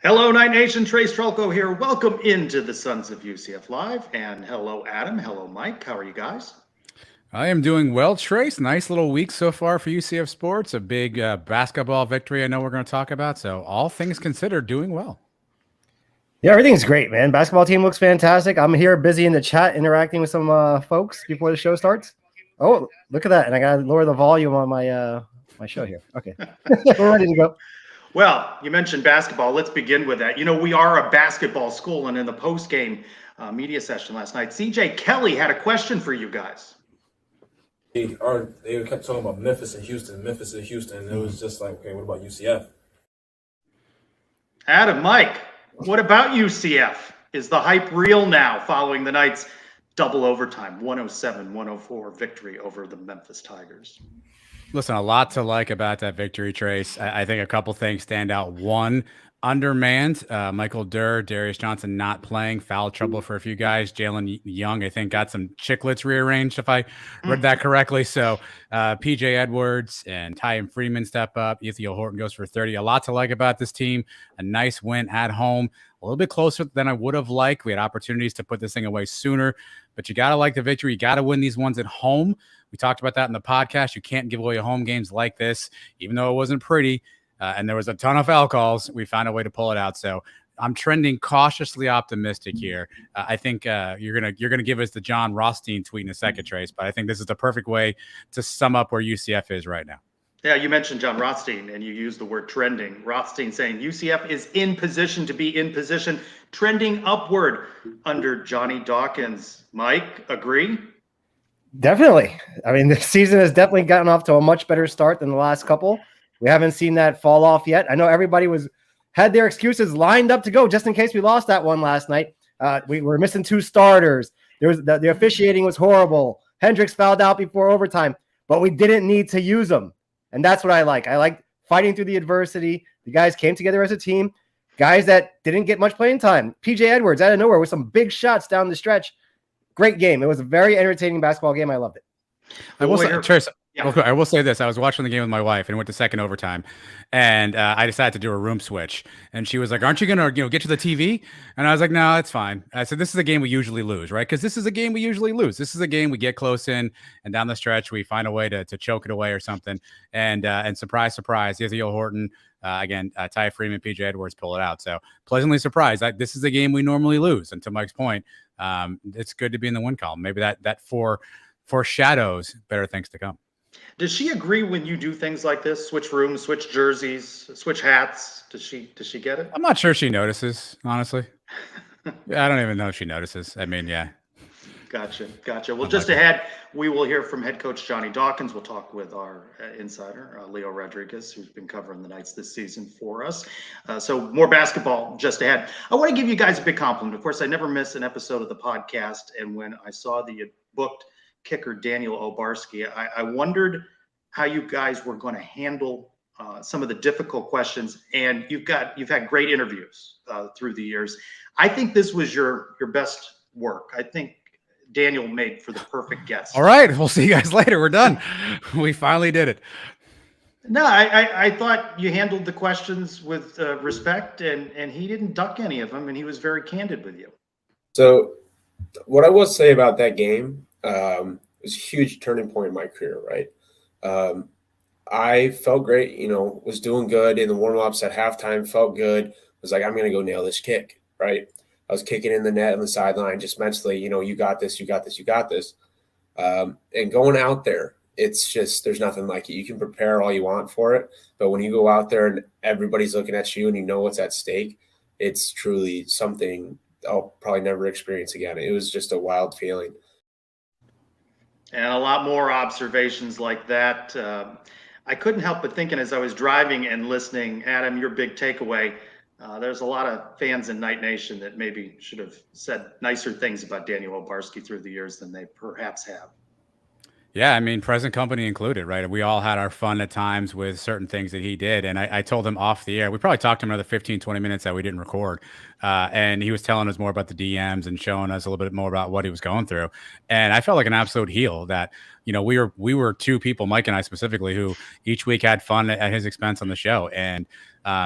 Hello, Night Nation. Trace Trelko here. Welcome into the Sons of UCF Live. And hello, Adam. Hello, Mike. How are you guys? I am doing well, Trace. Nice little week so far for UCF sports. A big basketball victory I know we're going to talk about. So all things considered, doing well. Yeah, everything's great, man. Basketball team looks fantastic. I'm here busy in the chat interacting with some folks before the show starts. Oh, look at that. And I got to lower the volume on my show here. Okay. We're ready to go. Well, you mentioned basketball. Let's begin with that. You know, we are a basketball school, and in the post-game media session last night, CJ Kelly had a question for you guys. They kept talking about Memphis and Houston. It was just like, okay, what about UCF? Adam, Mike, what about UCF? Is the hype real now following the night's double overtime 107-104 victory over the Memphis Tigers? Listen, a lot to like about that victory, Trace. I think a couple things stand out. One, undermanned. Michael Durr, Darius Johnson not playing. Foul trouble for a few guys. Jalen Young, I think, got some chiclets rearranged, if I read that correctly. So PJ Edwards and Ty Freeman step up. Ethiel Horton goes for 30. A lot to like about this team. A nice win at home. A little bit closer than I would have liked. We had opportunities to put this thing away sooner, but you got to like the victory. You got to win these ones at home. We talked about that in the podcast. You can't give away home games like this, even though it wasn't pretty. And there was a ton of foul calls. We found a way to pull it out. So I'm trending cautiously optimistic here. I think you're gonna give us the John Rothstein tweet in a second, Trace, but I think this is the perfect way to sum up where UCF is right now. Yeah, you mentioned John Rothstein, and you used the word trending. Rothstein saying UCF is in position to be in position, trending upward under Johnny Dawkins. Mike, agree? Definitely. I mean, the season has definitely gotten off to a much better start than the last couple. We haven't seen that fall off yet. I know everybody had their excuses lined up to go just in case we lost that one last night. We were missing two starters. The officiating was horrible. Hendricks fouled out before overtime, but we didn't need to use them. And that's what I like. I like fighting through the adversity. The guys came together as a team. Guys that didn't get much playing time. PJ Edwards out of nowhere with some big shots down the stretch. Great game. It was a very entertaining basketball game. I loved it. I will say this. I was watching the game with my wife and went to second overtime, and I decided to do a room switch. And she was like, "Aren't you gonna, get to the TV?" And I was like, "No, it's fine." I said, "This is a game we usually lose, right? Because this is a game we usually lose. This is a game we get close in, and down the stretch we find a way to choke it away or something." And surprise, surprise, Ethiel Horton again, Ty Freeman, PJ Edwards pull it out. So pleasantly surprised. This is a game we normally lose. And to Mike's point, it's good to be in the win column. Maybe that foreshadows better things to come. Does she agree when you do things like this? Switch rooms, switch jerseys, switch hats? Does she get it? I'm not sure she notices, honestly. I don't even know if she notices. I mean, yeah. Gotcha. Well, just ahead, we will hear from head coach Johnny Dawkins. We'll talk with our insider, Leo Rodriguez, who's been covering the Knights this season for us. So more basketball just ahead. I want to give you guys a big compliment. Of course, I never miss an episode of the podcast. And when I saw that you booked kicker Daniel Obarsky, I wondered how you guys were going to handle some of the difficult questions. And you've had great interviews through the years. I think this was your best work. I think Daniel made for the perfect guest. All right. We'll see you guys later. We're done. We finally did it. No, I thought you handled the questions with respect, and he didn't duck any of them, and he was very candid with you. So what I will say about that game was a huge turning point in my career, right? I felt great, was doing good in the warm-ups at halftime, felt good, was like, I'm going to go nail this kick, right? I was kicking in the net on the sideline, just mentally, you got this. And going out there, it's just, there's nothing like it. You can prepare all you want for it, but when you go out there and everybody's looking at you and you know what's at stake, it's truly something I'll probably never experience again. It was just a wild feeling. And a lot more observations like that. I couldn't help but thinking as I was driving and listening, Adam, your big takeaway. There's a lot of fans in Night Nation that maybe should have said nicer things about Daniel Obarsky through the years than they perhaps have. Yeah, I mean, present company included, right? We all had our fun at times with certain things that he did. And I told him off the air, we probably talked to him another 15, 20 minutes that we didn't record. And he was telling us more about the DMs and showing us a little bit more about what he was going through. And I felt like an absolute heel that, we were two people, Mike and I specifically, who each week had fun at his expense on the show. And,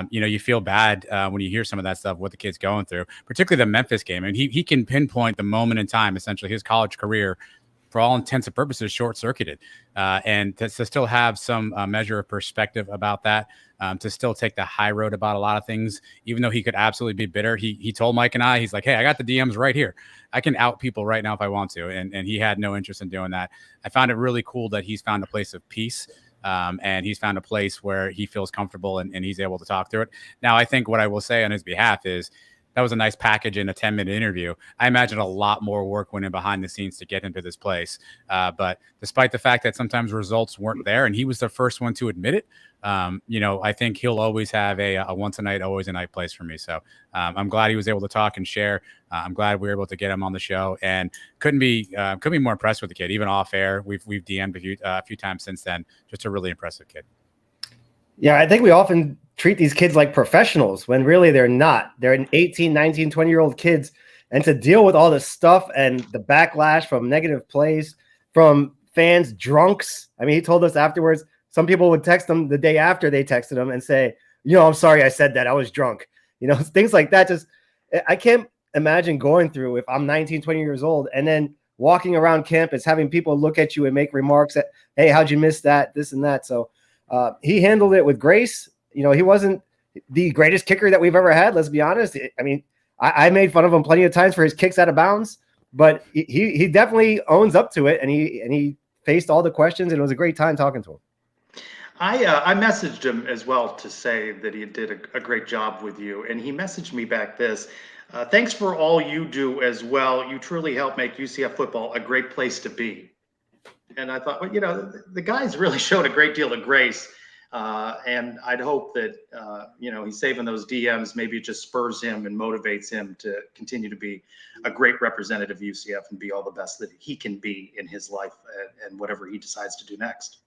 you feel bad when you hear some of that stuff, what the kid's going through, particularly the Memphis game. And he can pinpoint the moment in time, essentially his college career, for all intents and purposes, short-circuited, and to still have some measure of perspective about that, to still take the high road about a lot of things, even though he could absolutely be bitter. He told Mike and I, he's like, hey, I got the DMs right here. I can out people right now if I want to, and he had no interest in doing that. I found it really cool that he's found a place of peace, and he's found a place where he feels comfortable and he's able to talk through it. Now, I think what I will say on his behalf is, that was a nice package in a 10-minute interview. I imagine a lot more work went in behind the scenes to get him to this place. But despite the fact that sometimes results weren't there, and he was the first one to admit it, I think he'll always have a once a night, always a night place for me. So I'm glad he was able to talk and share. I'm glad we were able to get him on the show, and couldn't be more impressed with the kid. Even off air, we've DM'd a few times since then. Just a really impressive kid. Yeah, I think we often treat these kids like professionals when really they're not. They're 18, 19, 20-year-old kids. And to deal with all this stuff and the backlash from negative plays, from fans, drunks. I mean, he told us afterwards, some people would text him the day after they texted him and say, I'm sorry I said that. I was drunk. Things like that. Just, I can't imagine going through if I'm 19, 20 years old and then walking around campus, having people look at you and make remarks that, hey, how'd you miss that? This and that. So he handled it with grace. He wasn't the greatest kicker that we've ever had. Let's be honest. I mean, I made fun of him plenty of times for his kicks out of bounds, but he definitely owns up to it, and he faced all the questions, and it was a great time talking to him. I messaged him as well to say that he did a great job with you, and he messaged me back this. Thanks for all you do as well. You truly help make UCF football a great place to be. And I thought, well, the guy's really showed a great deal of grace. And I'd hope that, he's saving those DMs. Maybe it just spurs him and motivates him to continue to be a great representative of UCF and be all the best that he can be in his life and whatever he decides to do next.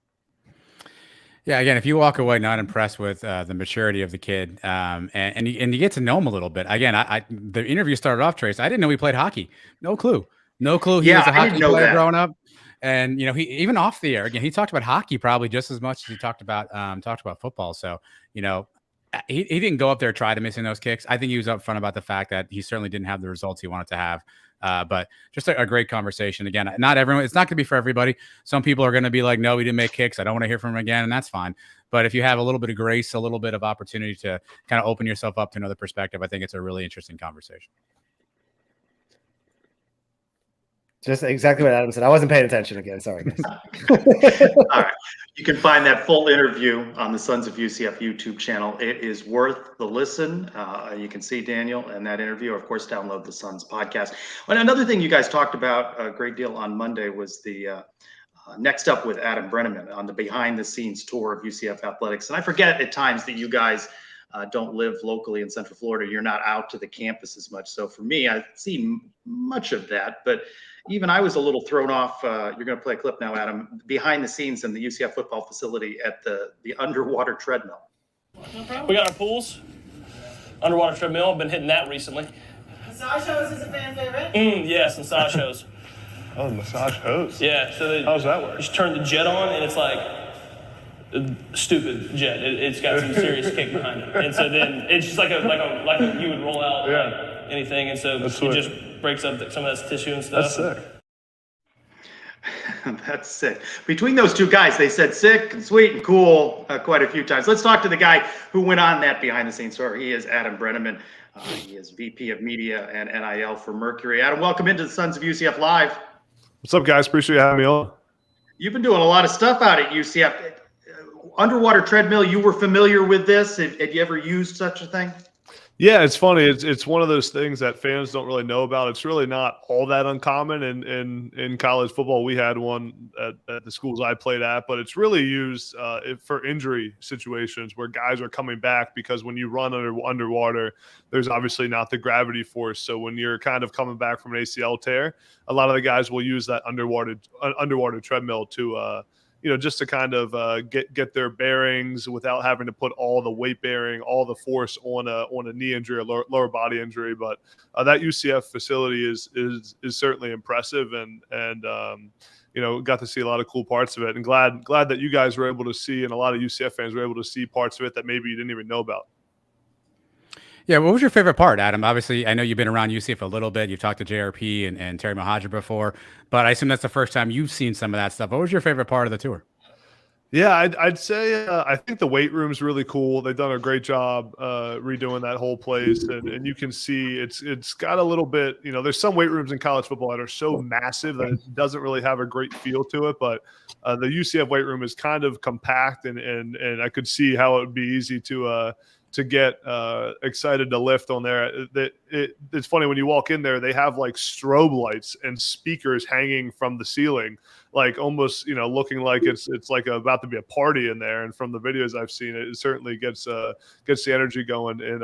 Yeah, again, if you walk away not impressed with the maturity of the kid, and you get to know him a little bit. Again, the interview started off, Trace. I didn't know he played hockey. No clue. He was a hockey player growing up. And he even off the air again, he talked about hockey probably just as much as he talked about football. So he didn't go up there try to missing those kicks. I think he was upfront about the fact that he certainly didn't have the results he wanted to have. But just a great conversation. Again, not everyone. It's not going to be for everybody. Some people are going to be like, no, he didn't make kicks. I don't want to hear from him again, and that's fine. But if you have a little bit of grace, a little bit of opportunity to kind of open yourself up to another perspective, I think it's a really interesting conversation. Just exactly what Adam said. I wasn't paying attention again. Sorry, guys. All right. You can find that full interview on the Sons of UCF YouTube channel. It is worth the listen. You can see Daniel and that interview. Of course, download the Sons podcast. And another thing you guys talked about a great deal on Monday was the Next Up with Adam Brennaman on the behind-the-scenes tour of UCF athletics. And I forget at times that you guys don't live locally in Central Florida. You're not out to the campus as much. So for me, I've seen much of that. But even I was a little thrown off. You're going to play a clip now, Adam, behind the scenes in the UCF football facility at the underwater treadmill. No problem. We got our pools, underwater treadmill. I've been hitting that recently. Massage hose is a fan favorite? Yes, massage hose. Oh, massage hose? Yeah. So how does that work? You just turn the jet on, and it's like a stupid jet. It's got some serious kick behind it. And so then it's just like a you would roll out like anything. And so it just breaks up some of that tissue and stuff. That's sick. That's sick. Between those two guys, they said sick and sweet and cool quite a few times. Let's talk to the guy who went on that behind-the-scenes tour. He is Adam Brennaman. He is VP of Media and NIL for Mercury. Adam, welcome into the Sons of UCF Live. What's up, guys? Appreciate you having me on. You've been doing a lot of stuff out at UCF. Underwater treadmill, you were familiar with this? Had you ever used such a thing? Yeah, it's funny. It's one of those things that fans don't really know about. It's really not all that uncommon in college football. We had one at the schools I played at, but it's really used for injury situations where guys are coming back, because when you run underwater, there's obviously not the gravity force. So when you're kind of coming back from an ACL tear, a lot of the guys will use that underwater treadmill to just to kind of get their bearings without having to put all the weight bearing, all the force on a knee injury or lower body injury. But that UCF facility is certainly impressive, and got to see a lot of cool parts of it, and glad that you guys were able to see, and a lot of UCF fans were able to see parts of it that maybe you didn't even know about. Yeah, what was your favorite part, Adam? Obviously, I know you've been around UCF a little bit. You've talked to JRP and Terry Mohajir before, but I assume that's the first time you've seen some of that stuff. What was your favorite part of the tour? Yeah, I'd say I think the weight room's really cool. They've done a great job redoing that whole place, and you can see it's got a little bit. There's some weight rooms in college football that are so massive that it doesn't really have a great feel to it. But the UCF weight room is kind of compact, and I could see how it would be easy to get excited to lift on there. It's funny when you walk in there, they have like strobe lights and speakers hanging from the ceiling, like almost looking like it's like about to be a party in there. And from the videos I've seen, it certainly gets the energy going in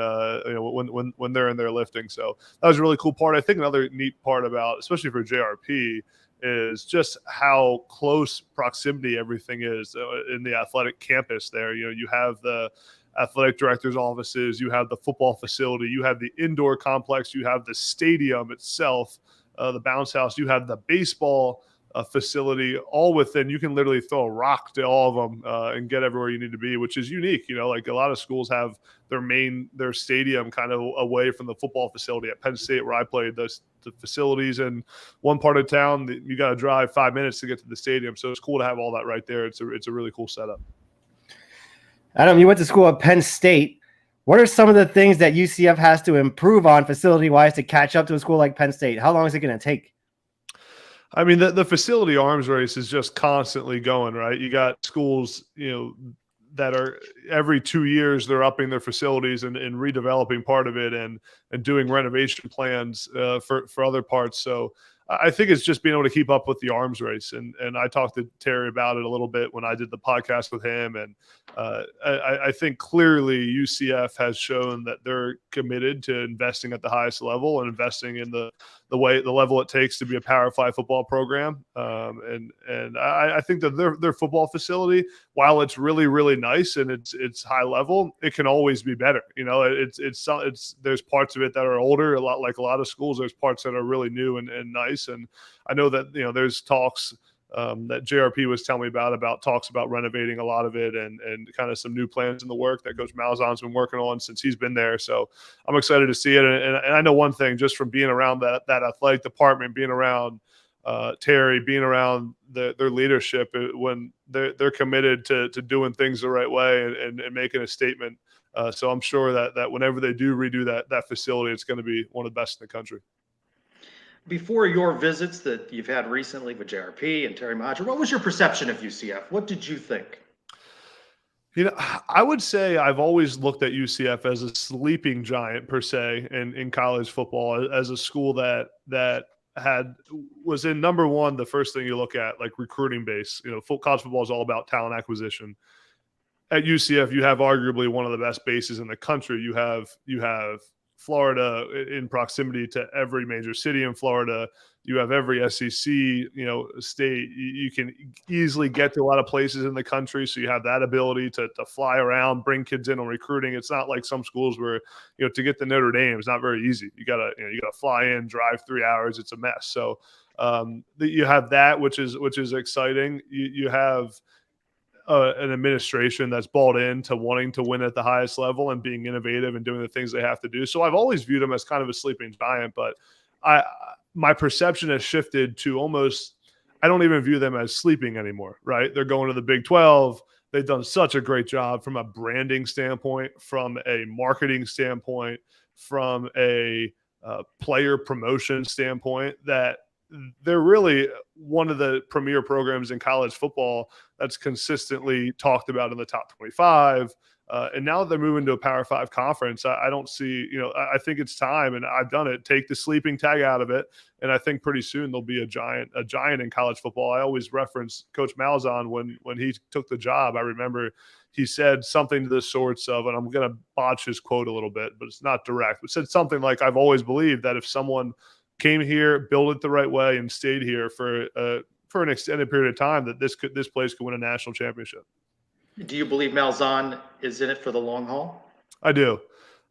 when they're in there lifting. So that was a really cool part. I think another neat part about, especially for JRP, is just how close proximity everything is in the athletic campus there. You have the athletic director's offices, you have the football facility, you have the indoor complex, you have the stadium itself, the bounce house, you have the baseball facility, all within. You can literally throw a rock to all of them and get everywhere you need to be, which is unique. Like a lot of schools have their stadium kind of away from the football facility. At Penn State, where I played, the facilities in one part of town, you got to drive 5 minutes to get to the stadium. So it's cool to have all that right there. It's a really cool setup. Adam, you went to school at Penn State. What are some of the things that UCF has to improve on facility-wise to catch up to a school like Penn State? How long is it going to take? I mean, the facility arms race is just constantly going, right? You got schools, that are every 2 years they're upping their facilities and redeveloping part of it and doing renovation plans for other parts. So I think it's just being able to keep up with the arms race. And I talked to Terry about it a little bit when I did the podcast with him. And I think clearly UCF has shown that they're committed to investing at the highest level and investing in the level it takes to be a Power 5 football program. And I think that their football facility, while it's really, really nice and it's high level, it can always be better. There's parts of it that are older, a lot like a lot of schools. There's parts that are really new and nice. And I know that, there's talks that JRP was telling me about talks about renovating a lot of it and kind of some new plans in the work that Coach Malzahn's been working on since he's been there. So I'm excited to see it. And I know one thing just from being around that athletic department, being around Terry, being around their leadership, when they're committed to doing things the right way and making a statement. So I'm sure that whenever they do redo that facility, it's going to be one of the best in the country. Before your visits that you've had recently with JRP and Terry Mohajir, what was your perception of UCF? What did you think? I would say I've always looked at UCF as a sleeping giant per se in college football, as a school that was in number one. The first thing you look at, like recruiting base, college football is all about talent acquisition. At UCF, you have arguably one of the best bases in the country. You have Florida in proximity to every major city in Florida. You have every SEC, state. You can easily get to a lot of places in the country. So you have that ability to fly around, bring kids in on recruiting. It's not like some schools where, to get to Notre Dame is not very easy. You gotta fly in, drive 3 hours. It's a mess. So you have that, which is exciting. You have an administration that's bought into wanting to win at the highest level and being innovative and doing the things they have to do. So I've always viewed them as kind of a sleeping giant, but my perception has shifted to almost, I don't even view them as sleeping anymore, right? They're going to the Big 12. They've done such a great job from a branding standpoint, from a marketing standpoint, from a player promotion standpoint, that they're really one of the premier programs in college football that's consistently talked about in the top 25, And now that they're moving to a Power 5 conference, I don't see, I think it's time, and I've done it, take the sleeping tag out of it. And I think pretty soon there'll be a giant in college football. I always reference Coach Malzahn when he took the job. I remember he said something to the sorts of, and I'm going to botch his quote a little bit, but it's not direct, but said something like, I've always believed that if someone came here, built it the right way, and stayed here for an extended period of time, that this place could win a national championship. Do you believe Malzahn is in it for the long haul? I do.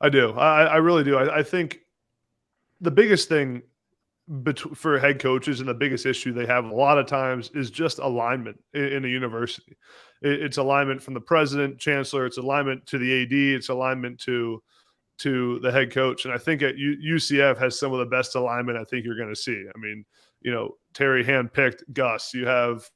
I really do. I think the biggest thing for head coaches and the biggest issue they have a lot of times is just alignment in a university. It's alignment from the president, chancellor. It's alignment to the AD. It's alignment to the head coach. And I think at UCF has some of the best alignment I think you're going to see. I mean, Terry handpicked Gus. You have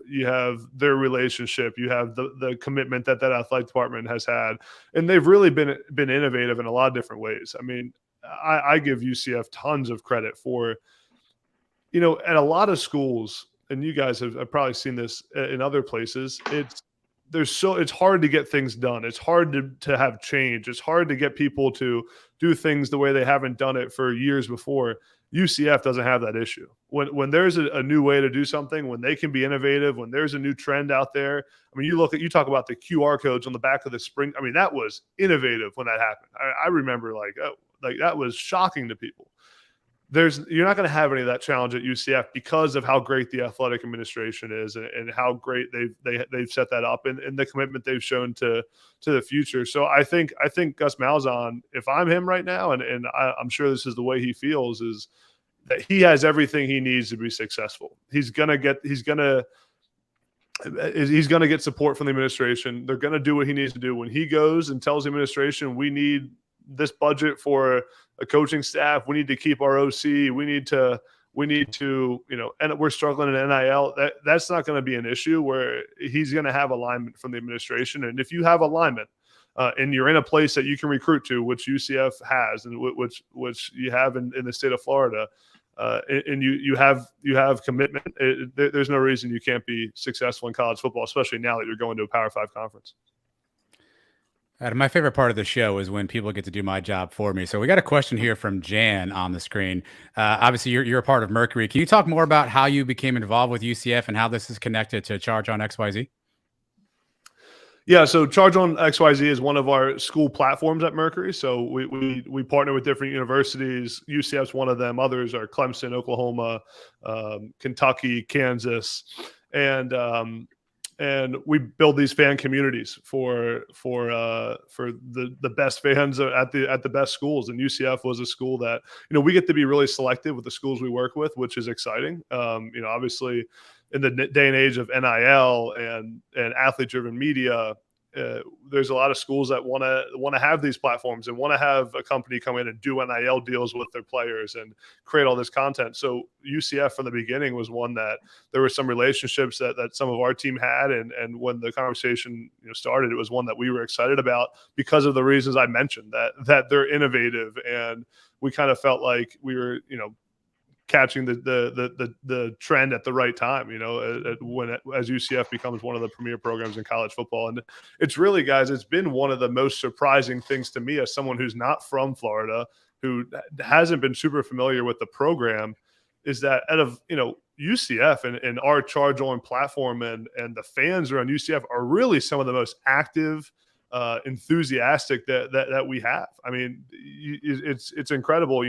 their relationship. You have the commitment that athletic department has had, and they've really been innovative in a lot of different ways. I mean, I give UCF tons of credit for, at a lot of schools, and you guys have probably seen this in other places. It's hard to get things done. It's hard to have change. It's hard to get people to do things the way they haven't done it for years before. UCF doesn't have that issue. When there's a new way to do something, when they can be innovative, when there's a new trend out there. I mean, you talk about the QR codes on the back of the spring. I mean, that was innovative when that happened. I remember like that was shocking to people. You're not going to have any of that challenge at UCF because of how great the athletic administration is and how great they've set that up and the commitment they've shown to the future. So I think Gus Malzahn, if I'm him right now, and I'm sure this is the way he feels, is that he has everything he needs to be successful. He's gonna get support from the administration. They're gonna do what he needs to do. When he goes and tells the administration, we need this budget for a coaching staff, we need to keep our OC, we need to, and we're struggling in NIL. That's not going to be an issue where he's going to have alignment from the administration. And if you have alignment and you're in a place that you can recruit to, which UCF has, and which you have in the state of Florida, and you have commitment, there's no reason you can't be successful in college football, especially now that you're going to a Power 5 conference. Adam, my favorite part of the show is when people get to do my job for me. So we got a question here from Jan on the screen. Obviously, you're a part of Mercury. Can you talk more about how you became involved with UCF and how this is connected to Charge on XYZ? Yeah, so Charge on XYZ is one of our school platforms at Mercury. So we partner with different universities. UCF's one of them. Others are Clemson, Oklahoma, Kentucky, Kansas, and we build these fan communities for the best fans at the best schools. And UCF was a school that, we get to be really selective with the schools we work with, which is exciting. Obviously in the day and age of NIL and athlete-driven media, there's a lot of schools that want to have these platforms and want to have a company come in and do NIL deals with their players and create all this content. So UCF from the beginning was one that there were some relationships that some of our team had, and when the conversation started, it was one that we were excited about because of the reasons I mentioned, that they're innovative, and we kind of felt like we were catching the trend at the right time, as UCF becomes one of the premier programs in college football. And it's really, guys, it's been one of the most surprising things to me as someone who's not from Florida, who hasn't been super familiar with the program, is that out of, UCF and our Charge On platform and the fans around UCF are really some of the most active, enthusiastic that we have. I mean, it's incredible,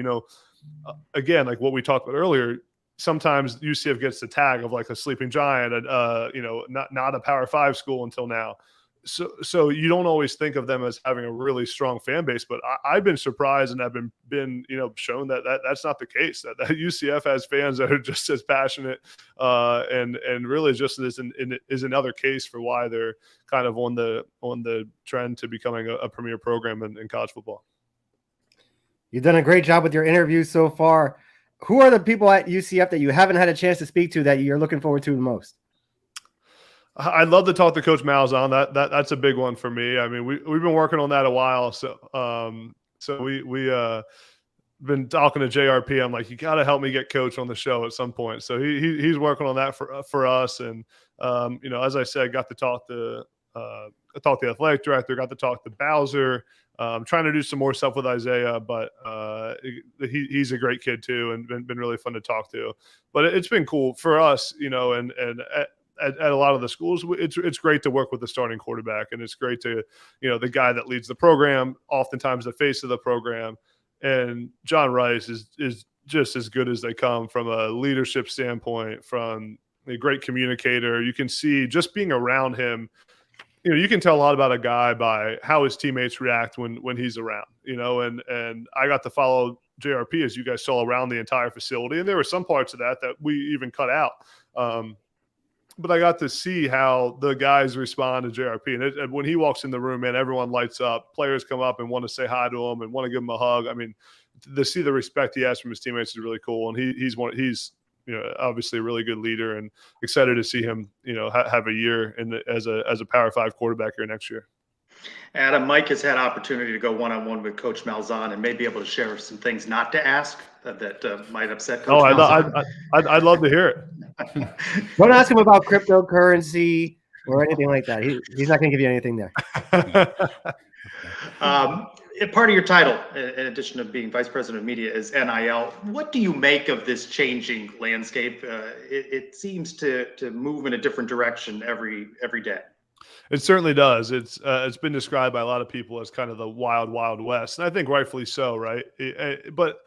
again, like what we talked about earlier, sometimes UCF gets the tag of like a sleeping giant, not a Power 5 school until now. So you don't always think of them as having a really strong fan base, but I've been surprised and I've been shown that's not the case. That UCF has fans that are just as passionate, and really just is another case for why they're kind of on the trend to becoming a premier program in college football. You've done a great job with your interviews so far. Who are the people at UCF that you haven't had a chance to speak to that you're looking forward to the most? I'd love to talk to Coach Malzahn. That's a big one for me. I mean, we've been working on that a while. So we been talking to JRP. I'm like, you got to help me get Coach on the show at some point. So he's working on that for us. And as I said, got to talk to talk to the athletic director, got to talk to Bowser. I'm trying to do some more stuff with Isaiah, but he's a great kid too, and been really fun to talk to. But it's been cool for us, and at a lot of the schools, it's great to work with the starting quarterback, and it's great to, the guy that leads the program, oftentimes the face of the program. And John Rice is just as good as they come from a leadership standpoint, from a great communicator. You can see just being around him, you can tell a lot about a guy by how his teammates react when he's around, and I got to follow JRP, as you guys saw, around the entire facility. And there were some parts of that we even cut out. But I got to see how the guys respond to JRP. And when he walks in the room, man, everyone lights up. Players come up and want to say hi to him and want to give him a hug. I mean, to see the respect he has from his teammates is really cool. And he's obviously a really good leader, and excited to see him, have a year as a Power 5 quarterback here next year. Adam, Mike has had opportunity to go one-on-one with Coach Malzahn and may be able to share some things not to ask that might upset Coach Malzahn. I'd love to hear it. Don't ask him about cryptocurrency or anything like that. He's not going to give you anything there. Part of your title, in addition to being Vice President of Media, is NIL. What do you make of this changing landscape? It seems to move in a different direction every day. It certainly does. It's been described by a lot of people as kind of the wild, wild west, and I think rightfully so, right? But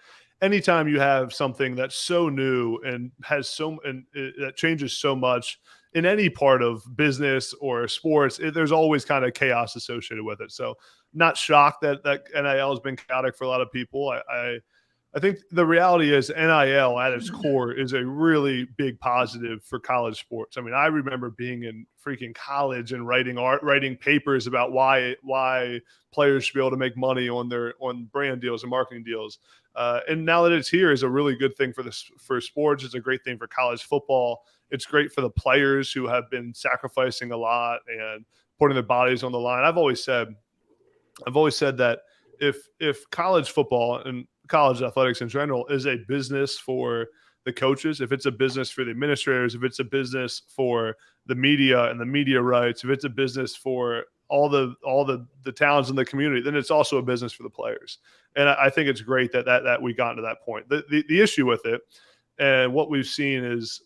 anytime you have something that's so new and that changes so much in any part of business or sports, there's always kind of chaos associated with it. So, not shocked that NIL has been chaotic for a lot of people. I think the reality is NIL at its core is a really big positive for college sports. I mean, I remember being in freaking college and writing papers about why players should be able to make money on brand deals and marketing deals. And now that it's here is a really good thing for sports. It's a great thing for college football. It's great for the players who have been sacrificing a lot and putting their bodies on the line. I've always said that if college football and college athletics in general is a business for the coaches, if it's a business for the administrators, if it's a business for the media and the media rights, if it's a business for all the towns in the community, then it's also a business for the players. And I think it's great that we got to that point. The issue with it, and what we've seen is,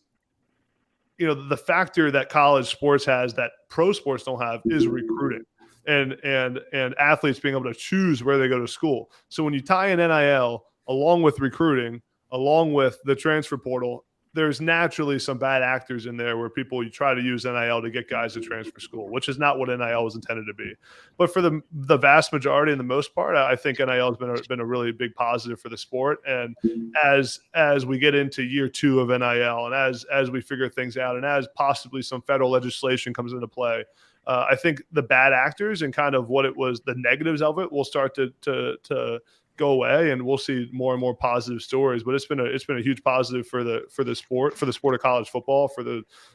the factor that college sports has that pro sports don't have is recruiting. And athletes being able to choose where they go to school. So when you tie in NIL along with recruiting, along with the transfer portal, there's naturally some bad actors in there where you try to use NIL to get guys to transfer school, which is not what NIL was intended to be. But for the vast majority and the most part, I think NIL has been a really big positive for the sport. And as we get into year 2 of NIL, and as we figure things out, and as possibly some federal legislation comes into play, I think the bad actors and kind of what it was, the negatives of it, will start to go away, and we'll see more and more positive stories. But it's been a huge positive for the sport of college football,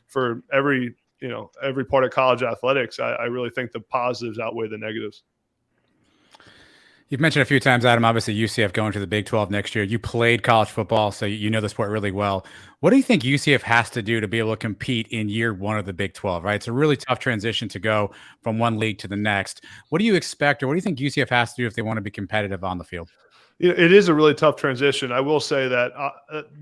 for every part of college athletics. I really think the positives outweigh the negatives. You've mentioned a few times, Adam, obviously UCF going to the Big 12 next year. You played college football, so you know the sport really well. What do you think UCF has to do to be able to compete in year 1 of the Big 12, right? It's a really tough transition to go from one league to the next. What do you expect, or what do you think UCF has to do if they want to be competitive on the field? It is a really tough transition. I will say that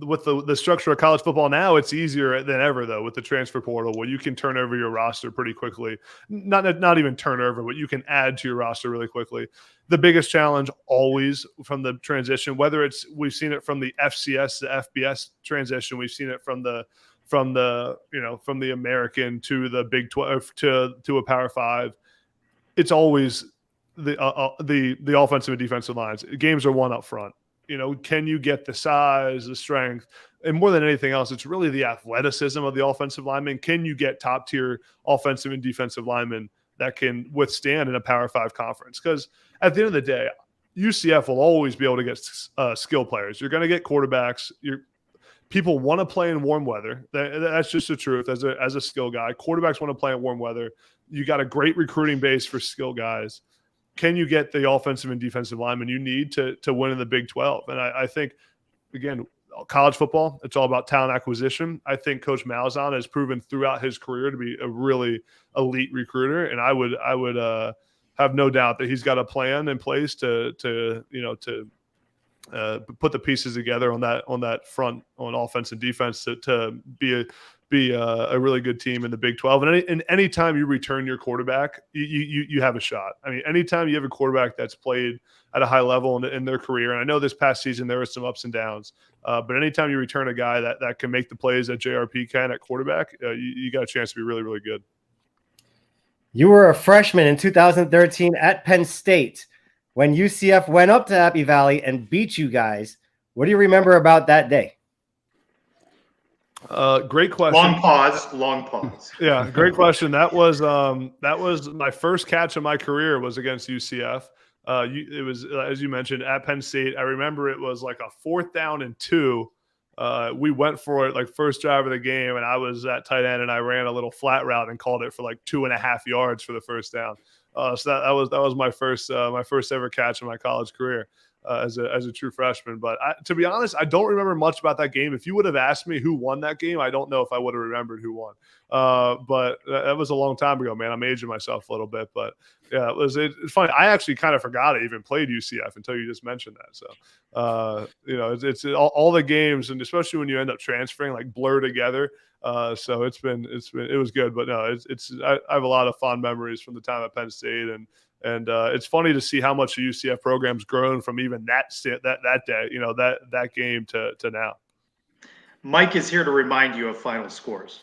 with the structure of college football now, it's easier than ever, though, with the transfer portal, where you can turn over your roster pretty quickly. Not even turn over, but you can add to your roster really quickly. The biggest challenge always from the transition, whether we've seen it from the FCS to FBS transition, we've seen it from the American to the Big 12 to a Power 5. It's always the offensive and defensive lines. Games are won up front. Can you get the size, the strength, and more than anything else, it's really the athleticism of the offensive linemen. Can you get top tier offensive and defensive linemen that can withstand in a Power 5 conference? Because at the end of the day, UCF will always be able to get skill players. You're going to get quarterbacks. People want to play in warm weather. That's just the truth. As a skill guy, quarterbacks want to play in warm weather. You got a great recruiting base for skill guys. Can you get the offensive and defensive linemen you need to win in the Big 12? And I think, again, college football. It's all about talent acquisition. I think Coach Malzahn has proven throughout his career to be a really elite recruiter, and I would have no doubt that he's got a plan in place to put the pieces together on that front on offense and defense to be a really good team in the Big 12. And anytime you return your quarterback, you have a shot. I mean, anytime you have a quarterback that's played at a high level in their career, and I know this past season there were some ups and downs, but anytime you return a guy that can make the plays that JRP can at quarterback, you got a chance to be really, really good. You were a freshman in 2013 at Penn State when UCF went up to Happy Valley and beat you guys. What do you remember about that day? Great question. Long pause. Yeah, great question. That was my first catch of my career was against UCF. It was, as you mentioned, at Penn State. I remember it was like a 4th down and 2. We went for it like first drive of the game, and I was at tight end, and I ran a little flat route and called it for like 2.5 yards for the first down. So that was my first ever catch in my college career as a true freshman. But to be honest, I don't remember much about that game. If you would have asked me who won that game, I don't know if I would have remembered who won. But that was a long time ago, man. I'm aging myself a little bit, but yeah, it's funny. I actually kind of forgot I even played UCF until you just mentioned that. So, it's all the games, and especially when you end up transferring, like blur together. So it was good, but no, I have a lot of fond memories from the time at Penn State, and it's funny to see how much the UCF program's grown from even that day, that game to now. Mike is here to remind you of final scores.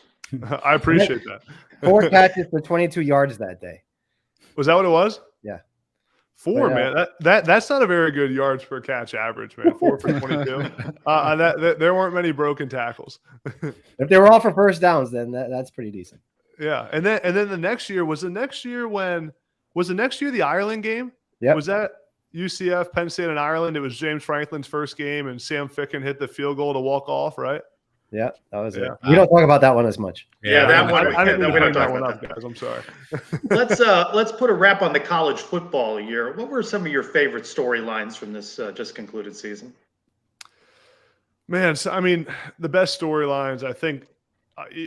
I appreciate that. 4 catches for 22 yards that day. Was that what it was? Yeah. 4, man. That's not a very good yards per catch average, man. 4 for 22. There weren't many broken tackles. If they were all for first downs, then that's pretty decent. Yeah, and then the next year was the next year the Ireland game? Yeah. Was that UCF, Penn State, and Ireland? It was James Franklin's first game, and Sam Ficken hit the field goal to walk off, right? Yeah, that was it. We don't talk about that one as much. Yeah, that one. I didn't we bring don't that one talk up, about guys. I'm sorry. Let's put a wrap on the college football year. What were some of your favorite storylines from this just concluded season? Man, so I mean, the best storylines, I think,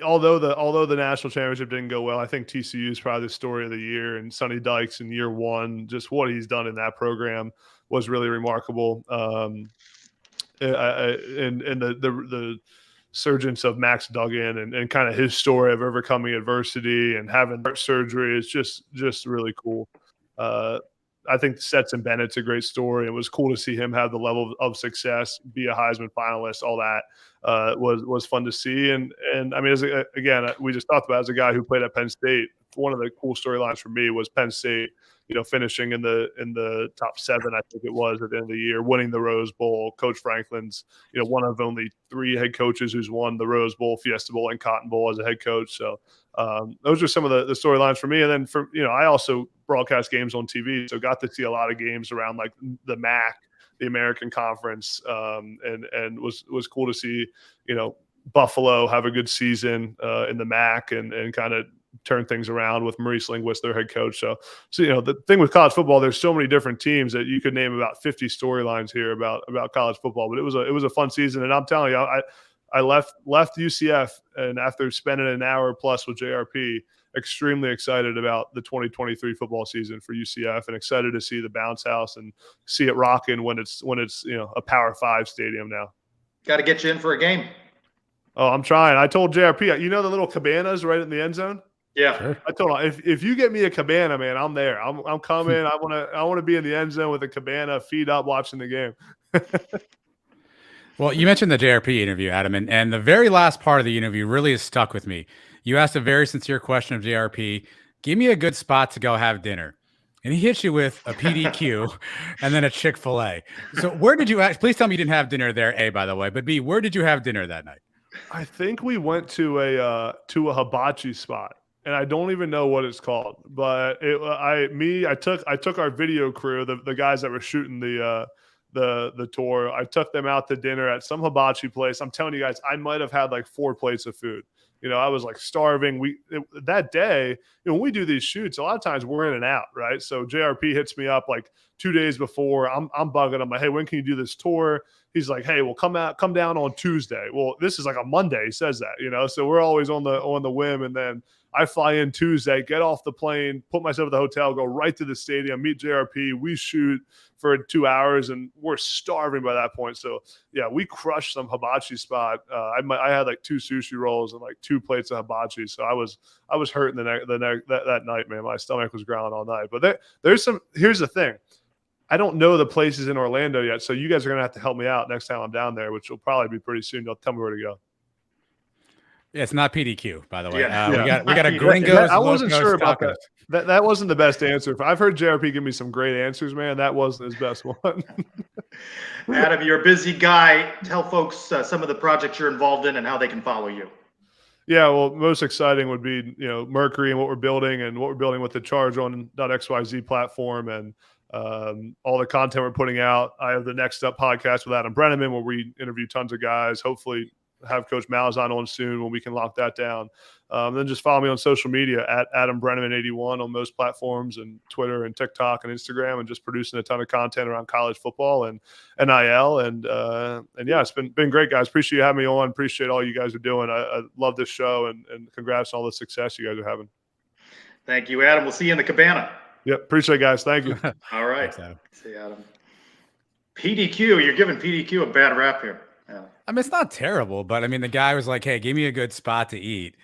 although the national championship didn't go well, I think TCU is probably the story of the year, and Sonny Dykes in year 1, just what he's done in that program was really remarkable. And the surgence of Max Duggan and kind of his story of overcoming adversity and having heart surgery is just really cool. I think Stetson Bennett's a great story. It was cool to see him have the level of success, be a Heisman finalist, all that was fun to see. And I mean, again, we just talked about as a guy who played at Penn State, one of the cool storylines for me was Penn State, finishing in the top 7, I think it was at the end of the year, winning the Rose Bowl. Coach Franklin's, one of only 3 head coaches who's won the Rose Bowl, Fiesta Bowl, and Cotton Bowl as a head coach. So those are some of the storylines for me. And then I also broadcast games on TV, so got to see a lot of games around like the MAC, the American Conference, and was cool to see, Buffalo have a good season in the MAC and kind of turn things around with Maurice Linguist, their head coach. So the thing with college football, there's so many different teams that you could name about 50 storylines here about college football. But it was a fun season, and I'm telling you, I left UCF, and after spending an hour plus with JRP, extremely excited about the 2023 football season for UCF, and excited to see the bounce house and see it rocking when it's a Power 5 stadium now. Got to get you in for a game. Oh, I'm trying. I told JRP, the little cabanas right in the end zone? Yeah. Sure. I told him, if you get me a cabana, man, I'm there. I'm coming. I want to be in the end zone with a cabana, feet up, watching the game. Well, you mentioned the JRP interview, Adam, and the very last part of the interview really has stuck with me. You asked a very sincere question of JRP, give me a good spot to go have dinner. And he hits you with a PDQ and then a Chick-fil-A. So where did you please tell me you didn't have dinner there, A, by the way, but B, where did you have dinner that night? I think we went to a hibachi spot, and I don't even know what it's called, but I took our video crew, the guys that were shooting the tour. I took them out to dinner at some hibachi place. I'm telling you guys, I might have had like 4 plates of food. I was like starving. That day, when we do these shoots, a lot of times we're in and out, right? So JRP hits me up like 2 days before, I'm bugging. I'm like, hey, when can you do this tour? He's like, hey, well, come down on Tuesday. Well, this is like a Monday. He says that, so we're always on the whim. And then I fly in Tuesday, get off the plane, put myself at the hotel, go right to the stadium, meet JRP. We shoot for 2 hours, and we're starving by that point. So yeah, we crushed some hibachi spot. I had like 2 sushi rolls and like 2 plates of hibachi. So I was hurting that night, man. My stomach was growling all night. But here's the thing. I don't know the places in Orlando yet, so you guys are going to have to help me out next time I'm down there, which will probably be pretty soon. You'll tell me where to go. Yeah, it's not PDQ, by the way. Yeah. We got a Gringos. I wasn't Locos, sure about Tacos. that wasn't the best answer. I've heard JRP give me some great answers, man. That wasn't his best one. Adam, you're a busy guy. Tell folks some of the projects you're involved in and how they can follow you. Yeah, well, most exciting would be Mercury and what we're building with the Charge on .xyz platform and all the content we're putting out. I have the Next Up podcast with Adam Brennaman where we interview tons of guys. Hopefully have Coach Malzahn on soon when we can lock that down. Then just follow me on social media at Adam Brennaman 81 on most platforms and Twitter and TikTok and Instagram, and just producing a ton of content around college football and NIL. And yeah, it's been great, guys. Appreciate you having me on. Appreciate all you guys are doing. I love this show, and congrats on all the success you guys are having. Thank you, Adam. We'll see you in the cabana. Yep. Appreciate it, guys. Thank you. All right. Thanks, Adam. See you, Adam. PDQ, you're giving PDQ a bad rap here. Yeah. I mean, it's not terrible, but I mean, the guy was like, hey, give me a good spot to eat,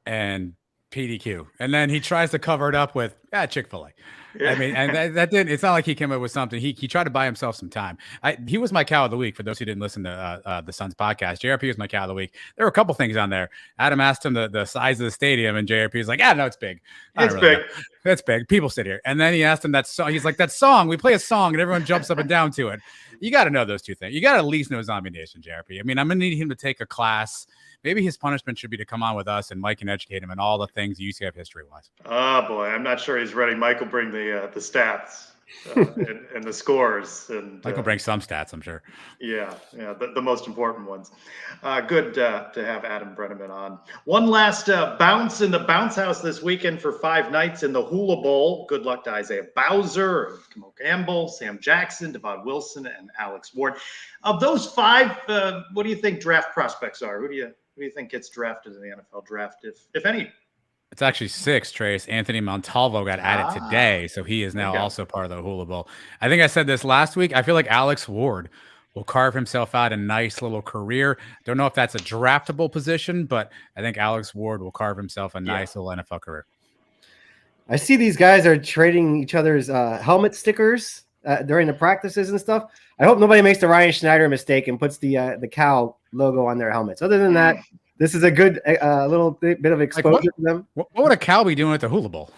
and PDQ. And then he tries to cover it up with Chick-fil-A. Yeah. I mean, and that didn't, it's not like he came up with something. He tried to buy himself some time. He was my cow of the week. For those who didn't listen to the Suns podcast, JRP was my cow of the week. There were a couple things on there. Adam asked him the size of the stadium, and JRP is like, no, it's big. It's big. It's big. People sit here. And then he asked him that song. He's like, that song, we play a song and everyone jumps up and down to it. You got to know those two things. You got to at least know Zombie Nation, JRP. I mean, I'm going to need him to take a class. Maybe his punishment should be to come on with us, and Mike can educate him in all the things UCF history-wise. Oh, boy. I'm not sure he's ready. Mike will bring the stats and the scores. And Mike will bring some stats, I'm sure. Yeah, the most important ones. Good to have Adam Brennaman on. One last bounce in the bounce house this weekend for 5 nights in the Hula Bowl. Good luck to Isaiah Bowser, Kamal Campbell, Sam Jackson, Devon Wilson, and Alex Ward. Of those 5, what do you think draft prospects are? Who do you think gets drafted in the NFL draft, if any? It's actually 6, Trace. Anthony Montalvo got added today, so he is now also part of the Hula Bowl. I think I said this last week. I feel like Alex Ward will carve himself out a nice little career. Don't know if that's a draftable position, but I think Alex Ward will carve himself a nice little NFL career. I see these guys are trading each other's helmet stickers during the practices and stuff. I hope nobody makes the Ryan Schneider mistake and puts the cow logo on their helmets. Other than that, this is a good little bit of exposure to them. What would a cow be doing at the Hula Bowl?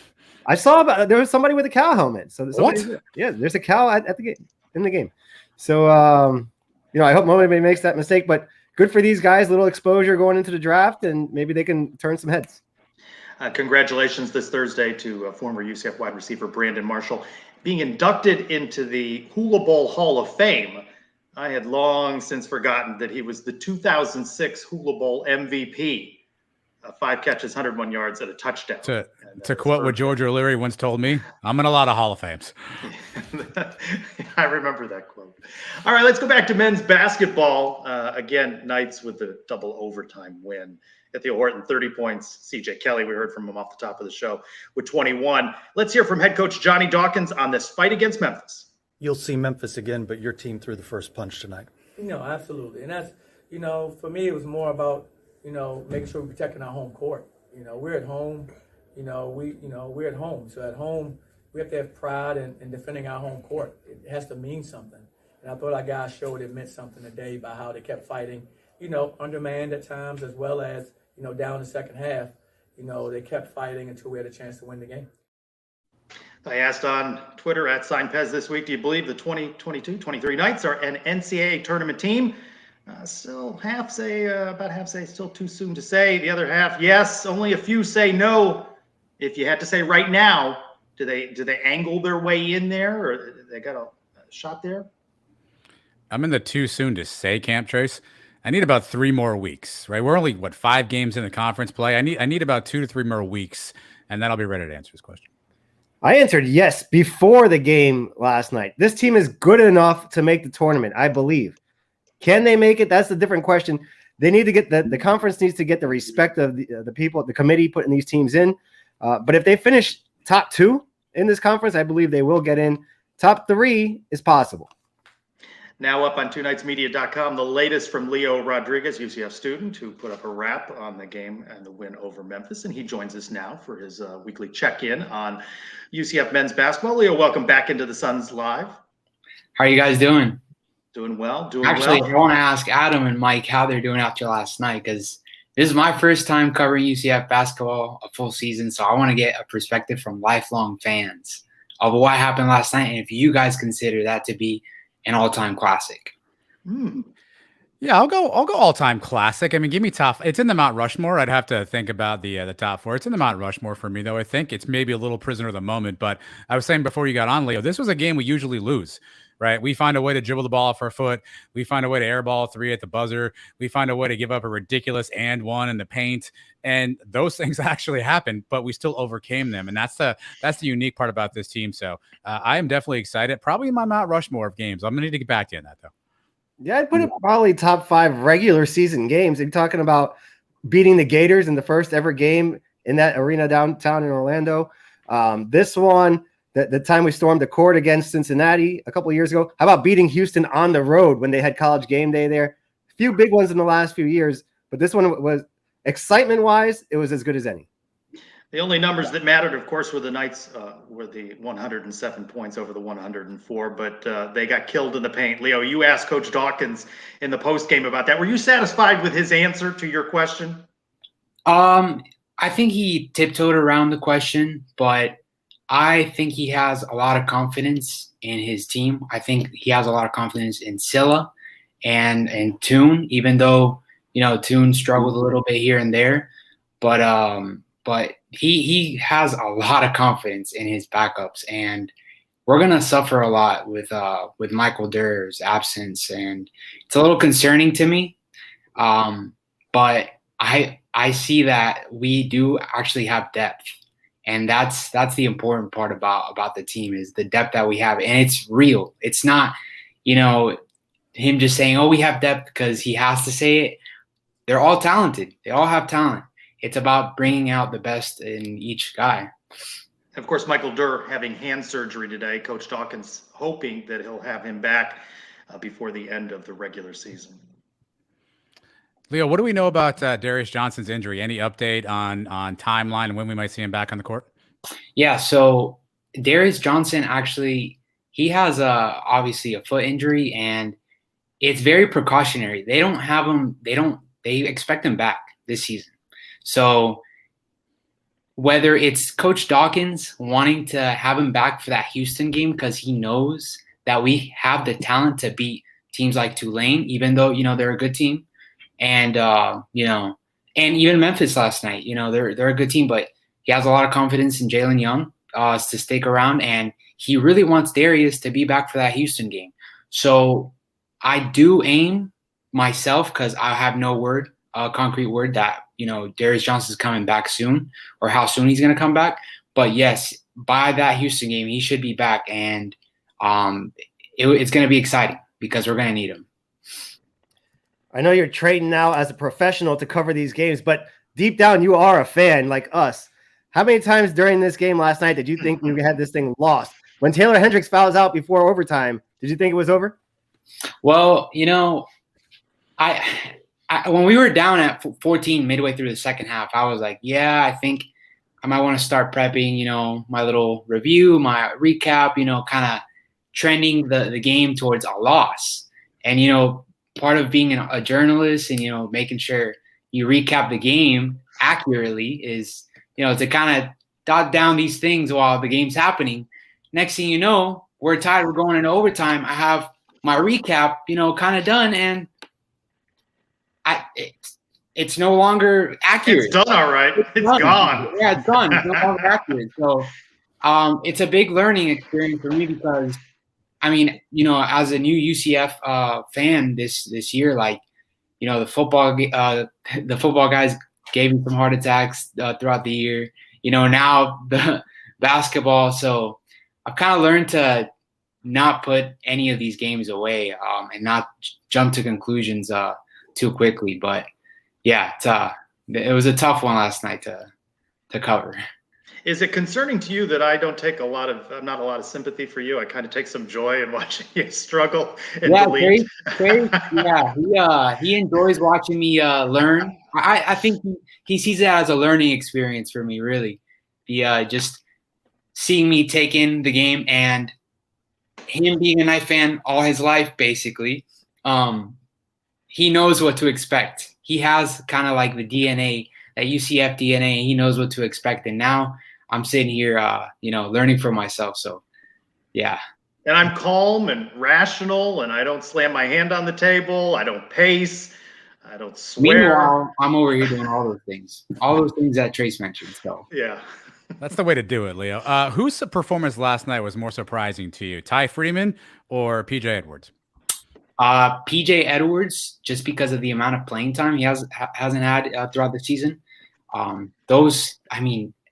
I saw there was somebody with a cow helmet. So there's a cow at the game in the game. So I hope nobody makes that mistake. But good for these guys, little exposure going into the draft, and maybe they can turn some heads. Congratulations this Thursday to former UCF wide receiver Brandon Marshall being inducted into the Hula Bowl Hall of Fame. I had long since forgotten that he was the 2006 Hula Bowl MVP. 5 catches, 101 yards, and a touchdown. To quote what George O'Leary once told me, I'm in a lot of Hall of Fames. I remember that quote. All right, let's go back to men's basketball. Again, Knights with the double overtime win at the Horton, 30 points. CJ Kelly, we heard from him off the top of the show, with 21. Let's hear from head coach Johnny Dawkins on this fight against Memphis. You'll see Memphis again, but your team threw the first punch tonight. Absolutely. And that's, for me, it was more about, making sure we're protecting our home court. We're at home, we're at home. So at home, we have to have pride in defending our home court. It has to mean something. And I thought our guys showed it meant something today by how they kept fighting, undermanned at times, as well as, down the second half, they kept fighting until we had a chance to win the game. I asked on Twitter at SignPez this week, do you believe the 2022-23 Knights are an NCAA tournament team? Still about half say still too soon to say. The other half, yes. Only a few say no. If you had to say right now, do they angle their way in there, or they got a shot there? I'm in the too soon to say camp, Trace. I need about 3 more weeks, right? We're only 5 games in the conference play. I need about 2 to 3 more weeks, and then I'll be ready to answer this question. I answered yes before the game last night. This team is good enough to make the tournament, I believe. Can they make it? That's a different question. They need to get the conference needs to get the respect of the people, the committee putting these teams in. But if they finish top 2 in this conference, I believe they will get in. Top 3 is possible. Now up on TwoNightsMedia.com, the latest from Leo Rodriguez, UCF student, who put up a wrap on the game and the win over Memphis. And he joins us now for his weekly check-in on UCF men's basketball. Leo, welcome back into the Suns Live. How are you guys doing? Doing well. Actually, I want to ask Adam and Mike how they're doing after last night, because this is my first time covering UCF basketball a full season, so I want to get a perspective from lifelong fans of what happened last night, and if you guys consider that to be an all-time classic. Yeah, I'll go all-time classic. I mean, give me top. It's in the Mount Rushmore. I'd have to think about the top 4. It's in the Mount Rushmore for me, though. I think it's maybe a little prisoner of the moment. But I was saying before you got on, Leo, this was a game we usually lose, right? We find a way to dribble the ball off our foot. We find a way to airball 3 at the buzzer. We find a way to give up a ridiculous and 1 in the paint. And those things actually happened, but we still overcame them. And that's the unique part about this team. So I am definitely excited. Probably in my Mount Rushmore of games. I'm going to need to get back to you on that, though. Yeah, I'd put it probably top 5 regular season games. You're talking about beating the Gators in the first ever game in that arena downtown in Orlando. This one, the time we stormed the court against Cincinnati a couple of years ago. How about beating Houston on the road when they had college game day there? A few big ones in the last few years, but this one was excitement-wise, it was as good as any. The only numbers that mattered, of course, were the Knights were the 107 points over the 104, but they got killed in the paint. Leo, you asked Coach Dawkins in the postgame about that. Were you satisfied with his answer to your question? I think he tiptoed around the question, but I think he has a lot of confidence in his team. I think he has a lot of confidence in Scylla and Toon, even though, Toon struggled a little bit here and there, but he has a lot of confidence in his backups, and we're gonna suffer a lot with Michael Durr's absence, and it's a little concerning to me. But I see that we do actually have depth, and that's the important part about the team is the depth that we have, and it's real. It's not, him just saying, "Oh, we have depth," because he has to say it. They're all talented. They all have talent. It's about bringing out the best in each guy. Of course, Michael Durr having hand surgery today. Coach Dawkins hoping that he'll have him back before the end of the regular season. Leo, what do we know about Darius Johnson's injury? Any update on timeline and when we might see him back on the court? Yeah, so Darius Johnson actually, he has obviously a foot injury, and it's very precautionary. They don't have him. They expect him back this season. So whether it's Coach Dawkins wanting to have him back for that Houston game because he knows that we have the talent to beat teams like Tulane, even though, they're a good team. And, and even Memphis last night, they're a good team, but he has a lot of confidence in Jalen Young to stick around. And he really wants Darius to be back for that Houston game. So I do aim myself, because I have no concrete word that, Darius Johnson's coming back soon or how soon he's going to come back. But yes, by that Houston game, he should be back. And it's going to be exciting because we're going to need him. I know you're trading now as a professional to cover these games, but deep down, you are a fan like us. How many times during this game last night did you think you had this thing lost? When Taylor Hendricks fouls out before overtime, did you think it was over? Well, I when we were down at 14 midway through the second half, I was like, yeah, I think I might want to start prepping, my little review, my recap, kind of trending the game towards a loss. And, part of being a journalist and, making sure you recap the game accurately is, to kind of dot down these things while the game's happening. Next thing you know, we're tired. We're going into overtime. I have my recap, kind of done, and it's no longer accurate. It's done, all right. It's gone. Yeah, it's done. It's no longer accurate. So it's a big learning experience for me because, as a new UCF fan this year, the football guys gave me some heart attacks throughout the year. Now basketball. So I've kind of learned to not put any of these games away and not jump to conclusions too quickly. But yeah, it was a tough one last night to cover. Is it concerning to you that I don't take not a lot of sympathy for you? I kind of take some joy in watching you struggle in the league. He enjoys watching me learn. I think he sees it as a learning experience for me, really. Just seeing me take in the game and him being a Knight fan all his life, basically. He knows what to expect. He has kind of like the DNA, that UCF DNA. He knows what to expect, and now I'm sitting here, learning for myself. So, yeah. And I'm calm and rational, and I don't slam my hand on the table. I don't pace. I don't swear. Meanwhile, I'm over here doing all those things that Trace mentioned. So, yeah. That's the way to do it, Leo. Whose performance last night was more surprising to you, Ty Freeman or PJ Edwards? PJ Edwards, just because of the amount of playing time he hasn't had throughout the season.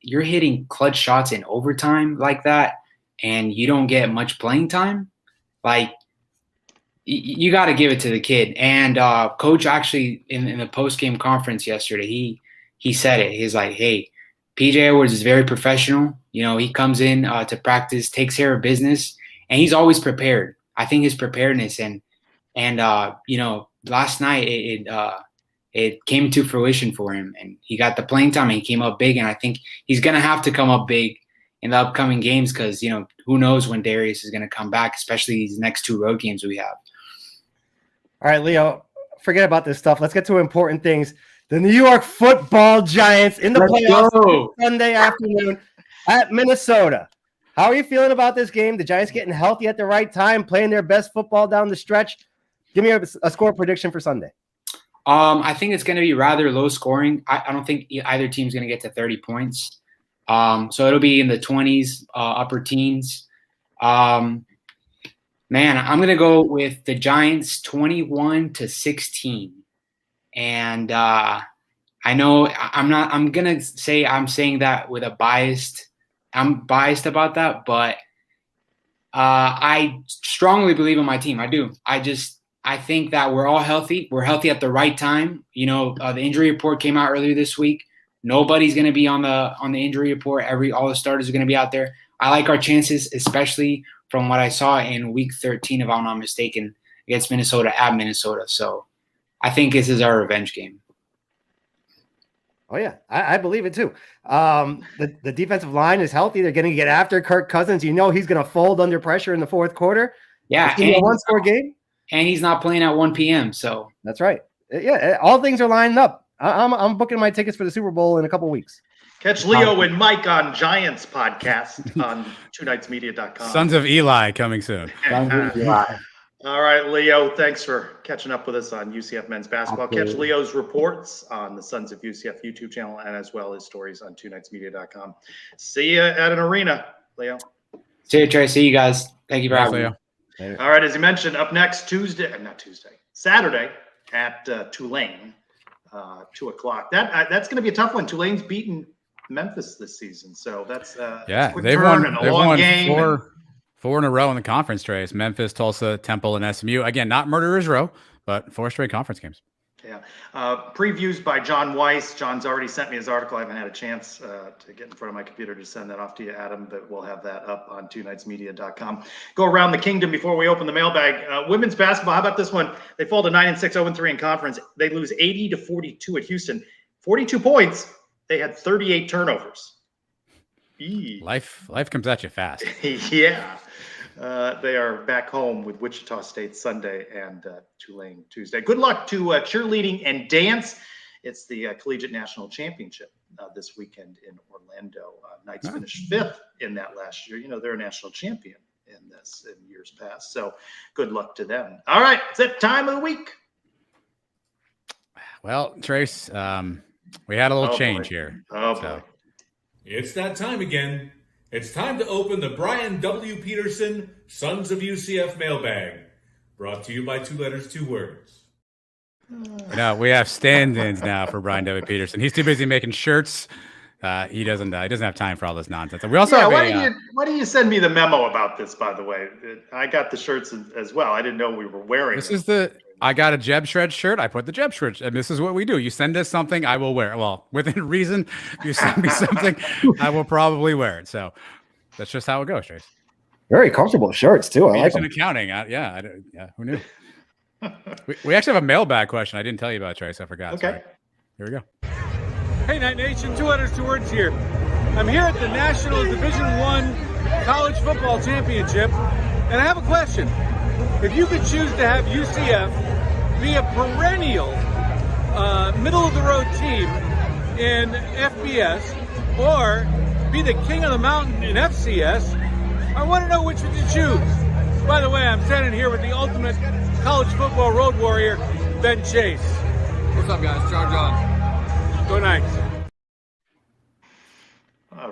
You're hitting clutch shots in overtime like that, and you don't get much playing time. Like, you got to give it to the kid. And coach actually in the post-game conference yesterday, he said it. He's like, hey, PJ Edwards is very professional. He comes in to practice, takes care of business, and he's always prepared. I think his preparedness and last night it came to fruition for him, and he got the playing time and he came up big. And I think he's going to have to come up big in the upcoming games because, who knows when Darius is going to come back, especially these next 2 road games we have. All right, Leo, forget about this stuff. Let's get to important things. The New York Football Giants in the playoffs Sunday afternoon at Minnesota. How are you feeling about this game? The Giants getting healthy at the right time, playing their best football down the stretch. Give me a score prediction for Sunday. I think it's going to be rather low scoring. I don't think either team's going to get to 30 points. So it'll be in the 20s, upper teens. I'm going to go with the Giants 21-16. And I know I'm going to say I'm saying that with I'm biased about that, but I strongly believe in my team. I do. I think that we're all healthy. We're healthy at the right time. The injury report came out earlier this week. Nobody's going to be on the injury report. All the starters are going to be out there. I like our chances, especially from what I saw in week 13, if I'm not mistaken, against Minnesota at Minnesota. So I think this is our revenge game. Oh, yeah, I believe it too. The defensive line is healthy. They're going to get after Kirk Cousins. He's going to fold under pressure in the fourth quarter. Yeah, and a one-score game. And he's not playing at 1 p.m. So that's right. Yeah, all things are lined up. I'm booking my tickets for the Super Bowl in a couple weeks. Catch Leo and Mike on Giants podcast on twonightsmedia.com. Sons of Eli coming soon. All right, Leo, thanks for catching up with us on UCF men's basketball. Absolutely. Catch Leo's reports on the Sons of UCF YouTube channel and as well as stories on twonightsmedia.com. See you at an arena, Leo. See you, Trey. See you guys. Thank you for having me. Later. All right, as you mentioned, up next Saturday at Tulane, 2 o'clock. That's going to be a tough one. Tulane's beaten Memphis this season, so that's they've won four in a row in the conference race. Memphis, Tulsa, Temple, and SMU. Again, not Murderers Row, but 4 straight conference games. Yeah. Previews by John Weiss. John's already sent me his article. I haven't had a chance to get in front of my computer to send that off to you, Adam, but we'll have that up on twonightsmedia.com. Go around the kingdom before we open the mailbag. Women's basketball, how about this one? They fall to 9-6, 0-3 in conference. They lose 80-42 at Houston. 42 points. They had 38 turnovers. Life comes at you fast. Yeah. They are back home with Wichita State Sunday and Tulane Tuesday. Good luck to cheerleading and dance. It's the Collegiate National Championship this weekend in Orlando. Knights finished 5th in that last year. They're a national champion in this in years past. So good luck to them. All right, it's that time of the week. Well, Trace, we had a little change here. Boy. It's that time again. It's time to open the Brian W. Peterson Sons of UCF mailbag. Brought to you by 2 letters, 2 words. No, we have stand-ins now for Brian W. Peterson. He's too busy making shirts He doesn't have time for all this nonsense. We also why do you send me the memo about this? By the way, I got the shirts as well. I didn't know we were wearing. I got a Jeb Shred shirt. I put the Jeb Shred, and this is what we do. You send us something, I will wear it. Well, within reason, if you send me something, I will probably wear it. So that's just how it goes, Trace. Very comfortable shirts too. I like them. Accounting. Who knew? we actually have a mailbag question I didn't tell you about, Trace. I forgot. Okay. Sorry. Here we go. Hey, Night Nation, 2 letters, 2 words here. I'm here at the National Division I College Football Championship, and I have a question. If you could choose to have UCF be a perennial middle-of-the-road team in FBS or be the king of the mountain in FCS, I want to know which would you choose. By the way, I'm standing here with the ultimate college football road warrior, Ben Chase. What's up, guys? Charge on. Go Knights.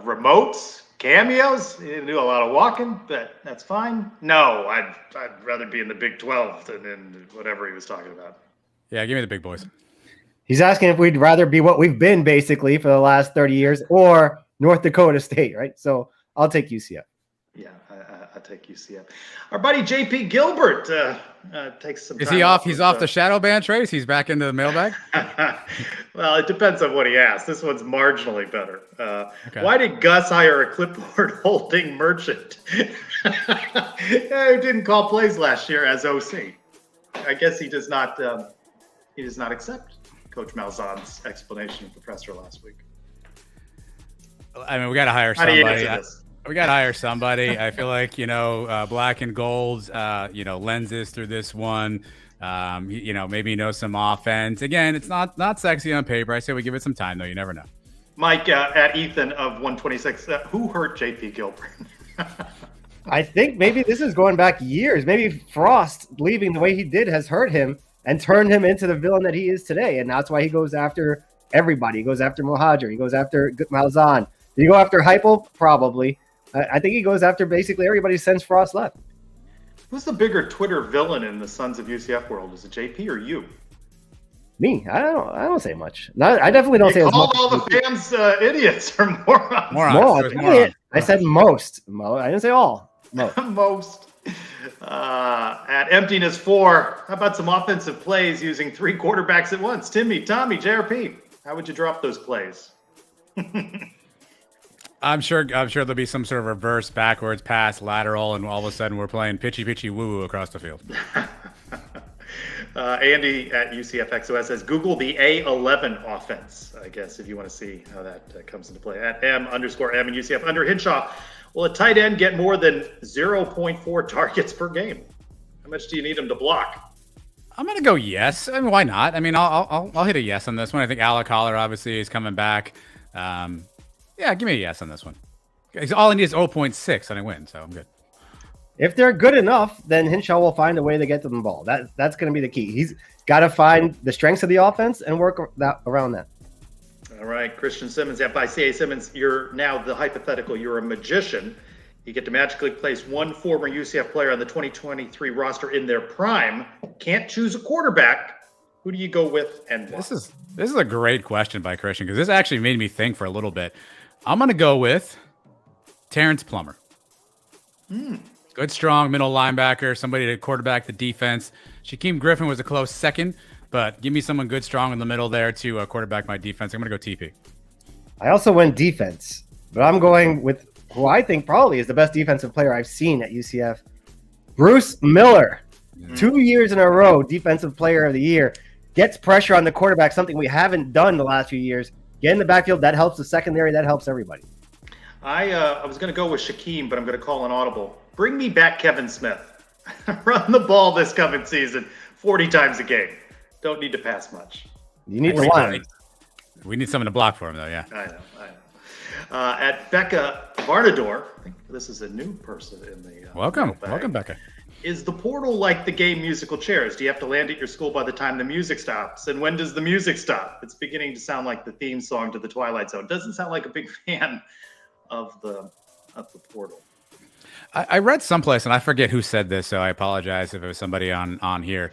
Remotes, cameos. You didn't do a lot of walking, but that's fine. No, I'd rather be in the Big 12 than in whatever he was talking about. Yeah, give me the big boys. He's asking if we'd rather be what we've been basically for the last 30 years or North Dakota State, right? So I'll take UCF. Yeah, I take UCF. Our buddy JP Gilbert takes some time. Is he off? He's off the shadow ban, Trace? He's back into the mailbag? Well, it depends on what he asks. This one's marginally better. Okay. Why did Gus hire a clipboard holding merchant who didn't call plays last year as OC? I guess he does not accept Coach Malzahn's explanation of the presser last week. I mean, we got to hire How do you somebody. answer this? We got to hire somebody. I feel like, black and gold, lenses through this one. Maybe he knows some offense. Again, it's not sexy on paper. I say we give it some time, though. You never know. Mike, at Ethan of 126, who hurt JP Gilbert? I think maybe this is going back years. Maybe Frost leaving the way he did has hurt him and turned him into the villain that he is today. And that's why he goes after everybody. He goes after Mohajir. He goes after Malzahn. Did he go after Heupel? Probably. I think he goes after basically everybody since Frost left. Who's the bigger Twitter villain in the Sons of UCF world? Is it JP or you? Me. I don't say much. I definitely don't say as much. All the fans idiots or morons. Morons. I said most. I didn't say all. Most. Most. At Emptiness 4, how about some offensive plays using 3 quarterbacks at once? Timmy, Tommy, JRP. How would you drop those plays? I'm sure there'll be some sort of reverse, backwards, pass, lateral, and all of a sudden we're playing pitchy woo across the field. Andy at UCFXOS says, Google the A11 offense, I guess, if you want to see how that comes into play. At M_M in UCF. Under Hinshaw, will a tight end get more than 0.4 targets per game? How much do you need him to block? I'm going to go yes. I mean, why not? I mean, I'll hit a yes on this one. I think Alec Holler obviously is coming back. Yeah, give me a yes on this one. All I need is 0.6 and I win, so I'm good. If they're good enough, then Hinshaw will find a way to get to the ball. That's going to be the key. He's got to find the strengths of the offense and work around that. All right, Christian Simmons at by C.A. Simmons, you're now the hypothetical. You're a magician. You get to magically place one former UCF player on the 2023 roster in their prime. Can't choose a quarterback. Who do you go with and why? This is a great question by Christian because this actually made me think for a little bit. I'm going to go with Terrence Plummer. Good, strong middle linebacker, somebody to quarterback the defense. Shaquem Griffin was a close second, but give me someone good, strong in the middle there to quarterback my defense. I'm going to go TP. I also went defense, but I'm going with who I think probably is the best defensive player I've seen at UCF, Bruce Miller. 2 years in a row, defensive player of the year. Gets pressure on the quarterback, something we haven't done the last few years. Get in the backfield, that helps the secondary, that helps everybody. I was going to go with Shaquem, but I'm going to call an audible. Bring me back Kevin Smith. Run the ball this coming season 40 times a game. Don't need to pass much. You need to line. We need someone to block for him, though, yeah. I know. At Becca Varnador, I think this is a new person in the Welcome, mailbag. Becca. Is the portal like the game musical chairs? Do you have to land at your school by the time the music stops? And when does the music stop? It's beginning to sound like the theme song to the Twilight Zone. Doesn't sound like a big fan of the portal. I read someplace, and I forget who said this, so I apologize if it was somebody on here.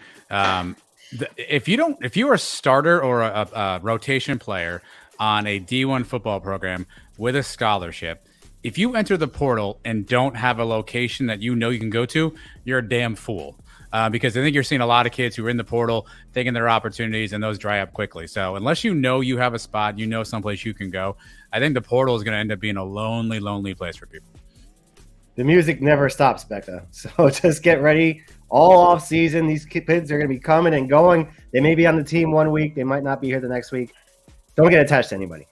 If you're a starter or a rotation player on a D1 football program with a scholarship, if you enter the portal and don't have a location that you know you can go to, you're a damn fool. Because I think you're seeing a lot of kids who are in the portal taking their opportunities, and those dry up quickly. So unless you know you have a spot, you know someplace you can go, I think the portal is going to end up being a lonely, lonely place for people. The music never stops, Becca. So just get ready. All off season, these kids are going to be coming and going. They may be on the team one week. They might not be here the next week. Don't get attached to anybody.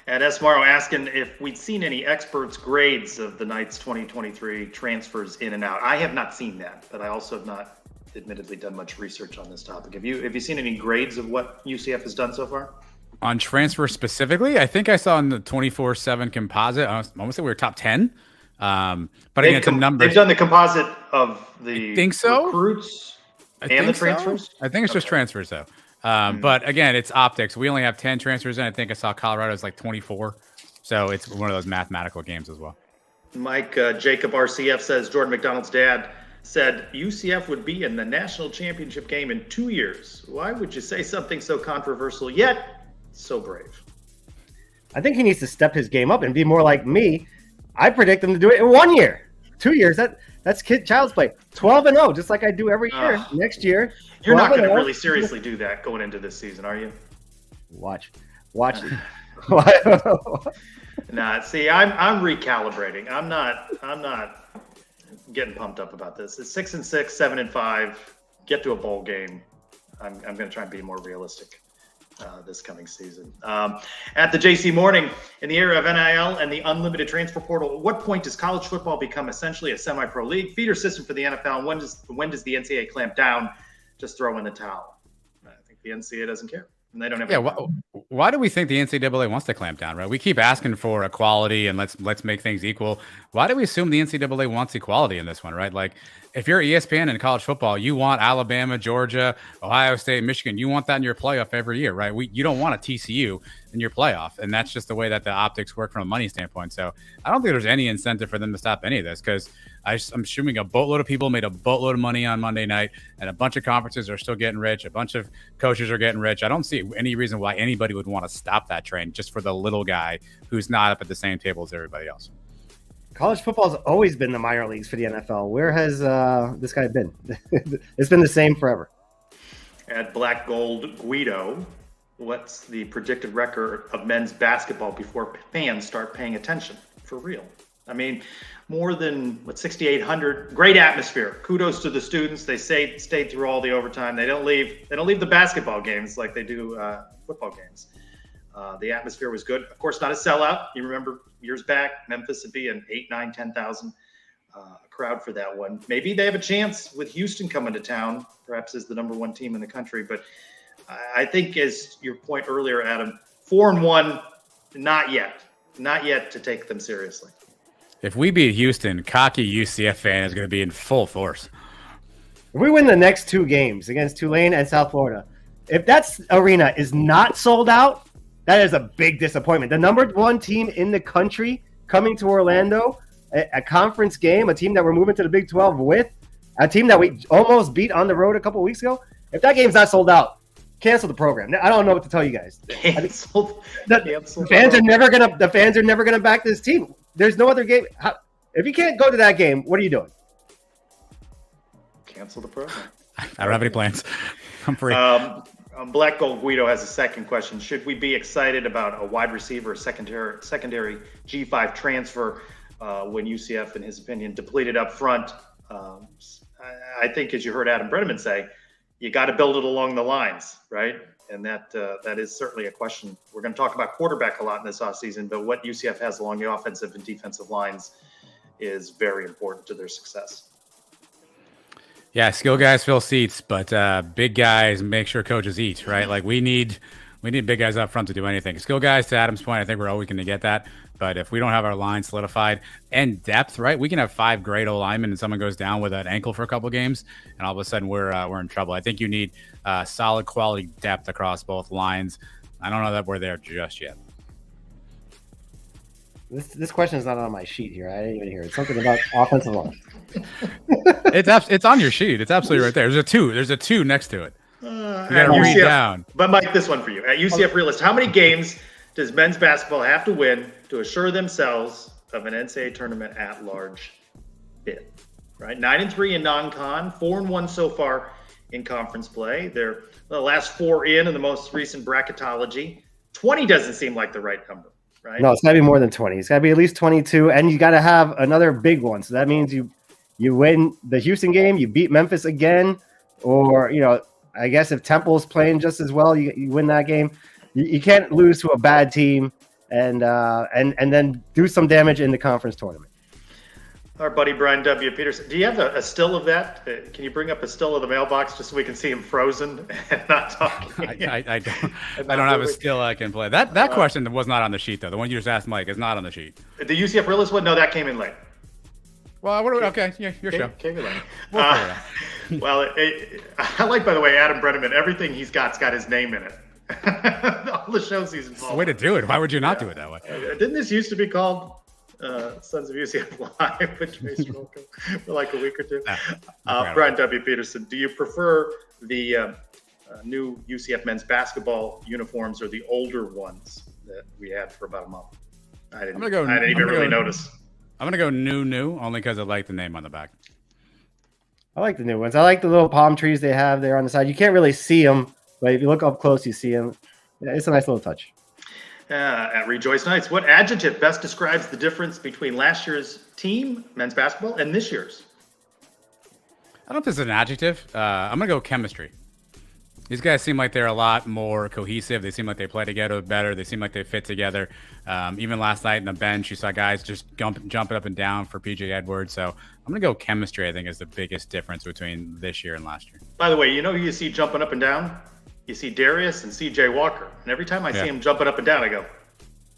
And S. Morrow asking if we'd seen any experts' grades of the Knights 2023 transfers in and out. I have not seen that, but I also have not admittedly done much research on this topic. Have you seen any grades of what UCF has done so far? On transfer specifically, I think I saw in the 24/7 composite, I want to say we were top 10. But again, it's a number. They've done the composite of the recruits and the transfers? So. I think it's just transfers, though. But again, it's optics. We only have 10 transfers, and I think I saw Colorado's like 24. So it's one of those mathematical games as well. Mike Jacob RCF says Jordan McDonald's dad said UCF would be in the national championship game in 2 years. Why would you say something so controversial yet so brave? I think he needs to step his game up and be more like me. I predict him to do it in 1 year. 2 years, that's child's play. 12-0, just like I do every year. Next year, you're not going to really seriously do that going into this season, are you? Watch it. Nah, see, I'm recalibrating. I'm not getting pumped up about this. It's 6-6, 7-5. Get to a bowl game. I'm going to try and be more realistic this coming season. At the JC Morning, in the era of NIL and the unlimited transfer portal, at what point does college football become essentially a semi-pro league feeder system for the NFL? And when does the NCAA clamp down? Just throw in the towel. I think the NCAA doesn't care. And they don't have. Yeah. Why do we think the NCAA wants to clamp down? Right. We keep asking for equality and let's make things equal. Why do we assume the NCAA wants equality in this one? Right. Like if you're ESPN in college football, you want Alabama, Georgia, Ohio State, Michigan. You want that in your playoff every year, right? You don't want a TCU in your playoff, and that's just the way that the optics work from a money standpoint. So I don't think there's any incentive for them to stop any of this because I'm assuming a boatload of people made a boatload of money on Monday night, and a bunch of conferences are still getting rich. A bunch of coaches are getting rich. I don't see any reason why anybody would want to stop that train just for the little guy who's not up at the same table as everybody else. College football has always been the minor leagues for the NFL. Where has this guy been? It's been the same forever. At Black Gold Guido, what's the predicted record of men's basketball before fans start paying attention for real? I mean, more than 6,800. Great atmosphere. Kudos to the students. They stayed through all the overtime. They don't leave the basketball games like they do football games. The atmosphere was good. Of course, not a sellout. You remember years back, Memphis would be an 8, 9, 10,000 crowd for that one. Maybe they have a chance with Houston coming to town, perhaps as the number one team in the country. But I think, as your point earlier, Adam, 4-1, not yet to take them seriously. If we beat Houston, cocky UCF fan is going to be in full force. If we win the next 2 games against Tulane and South Florida, if that arena is not sold out, that is a big disappointment. The number one team in the country coming to Orlando, a conference game, a team that we're moving to the Big 12 with, a team that we almost beat on the road a couple weeks ago. If that game's not sold out, cancel the program. I don't know what to tell you guys. Cancel. The fans are never gonna back this team. There's no other game. If you can't go to that game, what are you doing? Cancel the program. I don't have any plans. I'm free. Black Gold Guido has a second question. Should we be excited about a wide receiver, secondary G5 transfer when UCF, in his opinion, depleted up front? I think, as you heard Adam Brennaman say, you got to build it along the lines, right? And that is certainly a question. We're going to talk about quarterback a lot in this offseason, but what UCF has along the offensive and defensive lines is very important to their success. Yeah, skill guys fill seats, but big guys make sure coaches eat, right? Like we need big guys up front to do anything. Skill guys, to Adam's point, I think we're always going to get that. But if we don't have our line solidified and depth, right, we can have 5 great O linemen and someone goes down with an ankle for a couple games, and all of a sudden we're in trouble. I think you need solid quality depth across both lines. I don't know that we're there just yet. This question is not on my sheet here. I didn't even hear it. It's something about offensive line. It's on your sheet. It's absolutely right there. There's a 2 next to it. You got to read down. But Mike, this one for you. At UCF Realist, how many games does men's basketball have to win to assure themselves of an NCAA tournament at large bid? Right, 9-3 in non-con, 4-1 so far in conference play. They're the last 4 in the most recent bracketology. 20 doesn't seem like the right number, right? No, it's got to be more than 20. It's got to be at least 22, and you got to have another big one. So that means you win the Houston game, you beat Memphis again, or I guess if Temple's playing just as well, you win that game. You can't lose to a bad team and then do some damage in the conference tournament. Our buddy Brian W. Peterson. Do you have a still of that? Can you bring up a still of the mailbox just so we can see him frozen and not talking? I don't have a still I can play. That question was not on the sheet, though. The one you just asked Mike is not on the sheet. The UCF Realist one? No, that came in late. Well, okay. Yeah, your show. Came in late. Well, I like, by the way, Adam Brennaman. Everything he's got his name in it. All the shows he's involved. It's the way to do it. Why would you not do it that way? Didn't this used to be called Sons of UCF Live with Trace Rolko for like a week or two? Brian W. Peterson, do you prefer the new UCF men's basketball uniforms or the older ones that we had for about a month? I didn't even really notice. I'm going to go new, only because I like the name on the back. I like the new ones. I like the little palm trees they have there on the side. You can't really see them, but if you look up close, you see them. Yeah, it's a nice little touch. At Rejoice Nights, what adjective best describes the difference between last year's team, men's basketball, and this year's? I don't know if there's an adjective. I'm going to go chemistry. These guys seem like they're a lot more cohesive. They seem like they play together better. They seem like they fit together. Even last night in the bench, you saw guys just jumping up and down for PJ Edwards. So I'm going to go chemistry, I think, is the biggest difference between this year and last year. By the way, who you see jumping up and down? You see Darius and CJ Walker. And every time I see him jumping up and down, I go,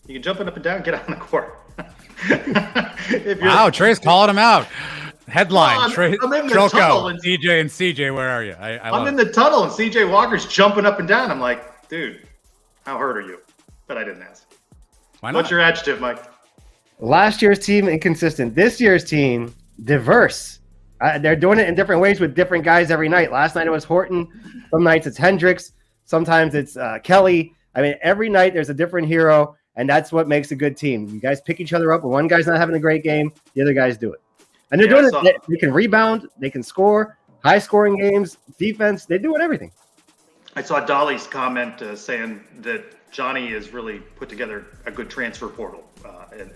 you can jumping up and down, get on the court. Wow, Trey's calling him out. Headline, I'm in the tunnel. And CJ and CJ, where are you? I'm in the tunnel and CJ Walker's jumping up and down. I'm like, dude, how hurt are you? But I didn't ask. Why not? What's your adjective, Mike? Last year's team, inconsistent. This year's team, diverse. They're doing it in different ways with different guys every night. Last night it was Horton. Some nights it's Hendricks. Sometimes it's Kelly. I mean, every night there's a different hero, and that's what makes a good team. You guys pick each other up. When one guy's not having a great game, the other guys do it. And they're doing it. They can rebound. They can score. High-scoring games, defense. They do it everything. I saw Dolly's comment saying that Johnny has really put together a good transfer portal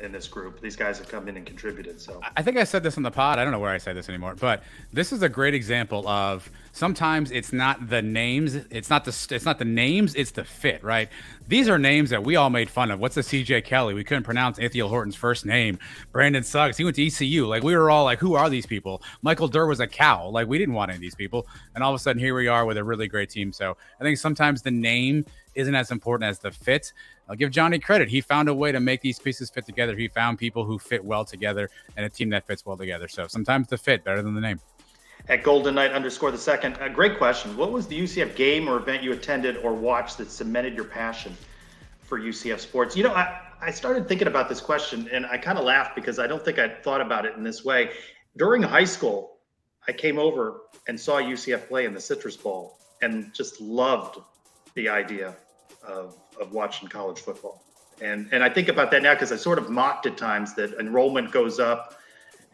in this group. These guys have come in and contributed. So I think I said this on the pod. I don't know where I said this anymore, but this is a great example of sometimes it's not the names, it's not the names, it's the fit, right? These are names that we all made fun of. What's a CJ Kelly? We couldn't pronounce Ithiel Horton's first name. Brandon Suggs, he went to ECU. Like, we were all like, who are these people? Michael Durr was a cow. Like, we didn't want any of these people. And all of a sudden, here we are with a really great team. So I think sometimes the name isn't as important as the fit. I'll give Johnny credit. He found a way to make these pieces fit together. He found people who fit well together and a team that fits well together. So sometimes the fit better than the name. At Golden Knight _2, a great question. What was the UCF game or event you attended or watched that cemented your passion for UCF sports? You know, I started thinking about this question and I kind of laughed because I don't think I'd thought about it in this way. During high school, I came over and saw UCF play in the Citrus Bowl and just loved the idea of watching college football. And I think about that now because I sort of mocked at times that enrollment goes up,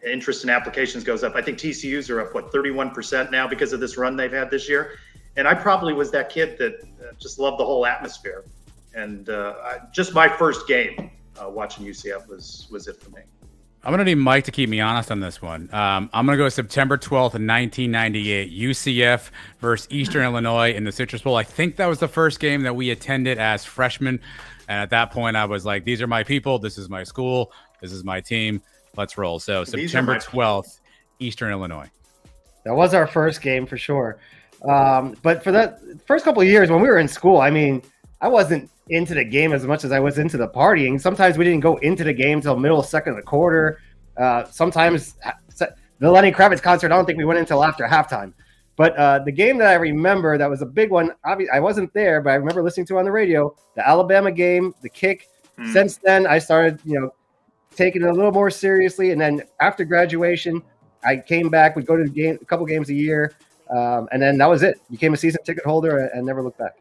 interest in applications goes up. I think TCUs are up, 31% now because of this run they've had this year. And I probably was that kid that just loved the whole atmosphere. And just my first game watching UCF was it for me. I'm going to need Mike to keep me honest on this one. I'm going to go September 12th, 1998, UCF versus Eastern Illinois in the Citrus Bowl. I think that was the first game that we attended as freshmen. And at that point, I was like, these are my people. This is my school. This is my team. Let's roll. So September 12th, Eastern Illinois. That was our first game for sure. But for that first couple of years when we were in school, I mean, I wasn't into the game as much as I was into the partying. Sometimes we didn't go into the game till middle second of the quarter. Sometimes the Lenny Kravitz concert, I don't think we went until after halftime. But the game that I remember that was a big one, obviously I wasn't there, but I remember listening to it on the radio, the Alabama game, the kick. Since then, I started, taking it a little more seriously. And then after graduation, I came back. We'd go to the game, a couple games a year. And then that was it. Became a season ticket holder and never looked back.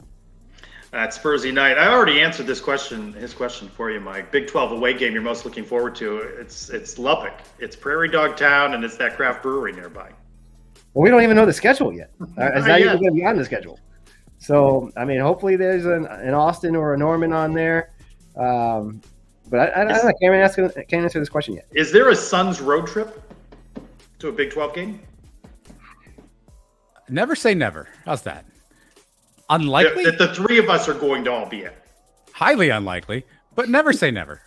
At Spursy night, I already answered his question for you, Mike. Big 12 away game you're most looking forward to. It's Lubbock. It's Prairie Dog Town, and it's that craft brewery nearby. Well, we don't even know the schedule yet. It's not even going to be on the schedule. So, I mean, hopefully there's an Austin or a Norman on there. But I don't know. I can't answer this question yet. Is there a Suns road trip to a Big 12 game? Never say never. How's that? Unlikely? That the three of us are going to all be at. Highly unlikely, but never say never.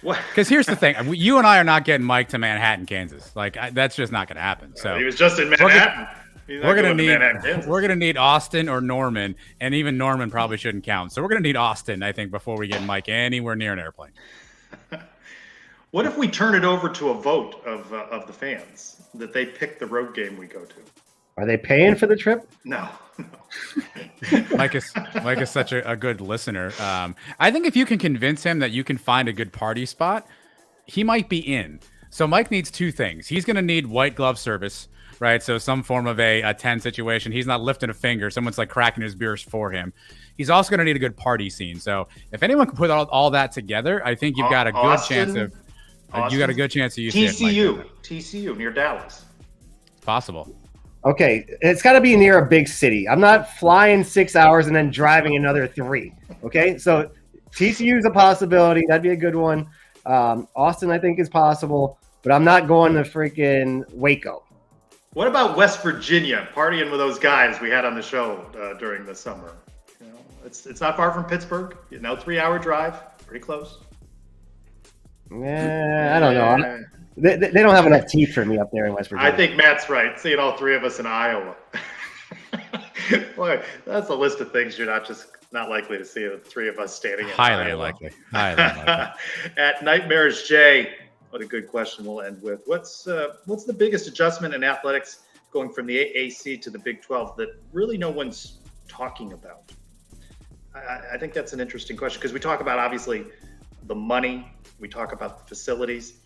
What? Because here's the thing. You and I are not getting Mike to Manhattan, Kansas. That's just not going to happen. So he was just in Manhattan. We're gonna need Austin or Norman, and even Norman probably shouldn't count. So we're gonna need Austin, I think, before we get Mike anywhere near an airplane. What if we turn it over to a vote of the fans that they pick the road game we go to? Are they paying for the trip? No. Mike is such a good listener. I think if you can convince him that you can find a good party spot, he might be in. So Mike needs two things. He's going to need white glove service, right? So some form of a 10 situation. He's not lifting a finger. Someone's like cracking his beers for him. He's also going to need a good party scene. So if anyone can put all that together, I think you've got a good chance of UCF. TCU near Dallas. Possible. Okay, it's got to be near a big city. I'm not flying 6 hours and then driving another 3. Okay, so TCU is a possibility. That'd be a good one. Austin, I think, is possible, but I'm not going to freaking Waco. What about West Virginia, partying with those guys we had on the show during the summer? You know, it's not far from Pittsburgh. 3-hour drive, pretty close. I don't know. They don't have enough teeth for me up there in West Virginia. I think Matt's right. Seeing all three of us in Iowa. Boy, that's a list of ththings you're not likely to see the three of us standing in Highly Iowa. unlikely. Highly unlikely. At Nightmares Jay, what a good question we'll end with. What's the biggest adjustment in athletics going from the AAC to the Big 12 that really no one's talking about? I think that's an interesting question because we talk about, obviously, the money. We talk about the facilities.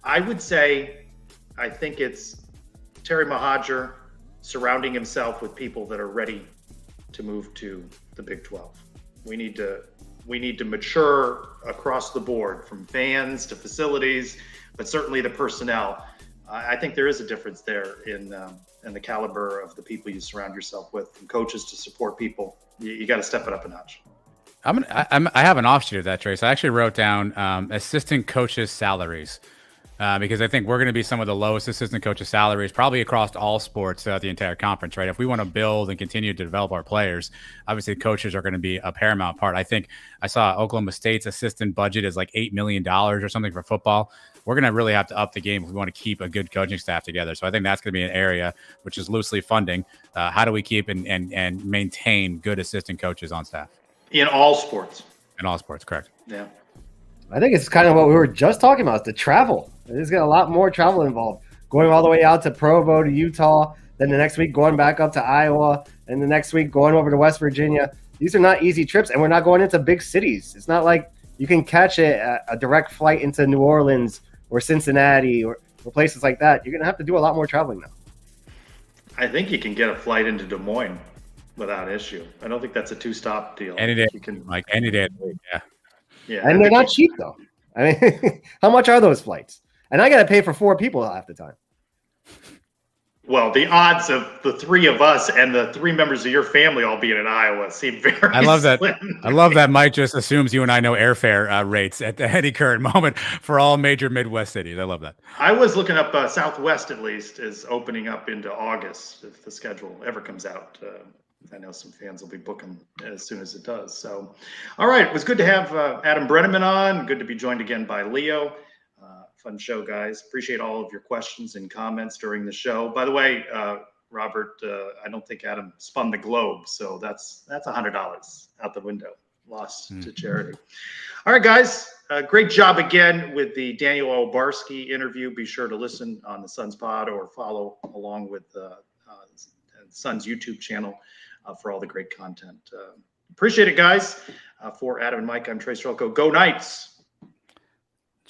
I would say, I think it's Terry Mohajir surrounding himself with people that are ready to move to the Big 12. We need to mature across the board, from fans to facilities, but certainly the personnel. I think there is a difference there in the caliber of the people you surround yourself with, from coaches to support people. You got to step it up a notch. I have an offshoot of that, Trace. I actually wrote down assistant coaches' salaries. Because I think we're going to be some of the lowest assistant coaches' salaries probably across all sports throughout the entire conference, right? If we want to build and continue to develop our players, obviously coaches are going to be a paramount part. I think I saw Oklahoma State's assistant budget is like $8 million or something for football. We're going to really have to up the game if we want to keep a good coaching staff together. So I think that's going to be an area which is loosely funding. How do we keep and maintain good assistant coaches on staff? In all sports. In all sports, correct. Yeah. I think it's kind of what we were just talking about, the travel. There's got a lot more travel involved. Going all the way out to Provo to Utah, then the next week going back up to Iowa, and the next week going over to West Virginia. These are not easy trips, and we're not going into big cities. It's not like you can catch a direct flight into New Orleans or Cincinnati or places like that. You're going to have to do a lot more traveling now. I think you can get a flight into Des Moines without issue. I don't think that's a 2-stop deal. Any day, you can, like any day of the week, yeah. Yeah, and they're not cheap, though. I mean, how much are those flights? And I got to pay for 4 people half the time. Well, the odds of the 3 of us and the 3 members of your family all being in Iowa seem very I love that. slim. I love that Mike just assumes you and I know airfare rates at any current moment for all major Midwest cities. I love that. I was looking up Southwest, at least, is opening up into August if the schedule ever comes out. I know some fans will be booking as soon as it does. So, all right. It was good to have Adam Brennaman on. Good to be joined again by Leo. Fun show, guys. Appreciate all of your questions and comments during the show. By the way, Robert, I don't think Adam spun the globe, so that's $100 out the window, lost to charity. All right, guys. Great job again with the Daniel Obarsky interview. Be sure to listen on the Suns Pod or follow along with Suns YouTube channel for all the great content. Appreciate it, guys. For Adam and Mike, I'm Trace Relko. Go Knights!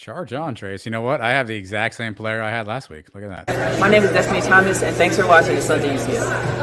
Charge on, Trace. You know what? I have the exact same player I had last week. Look at that. My name is Destiny Thomas, and thanks for watching the Sons of UCF.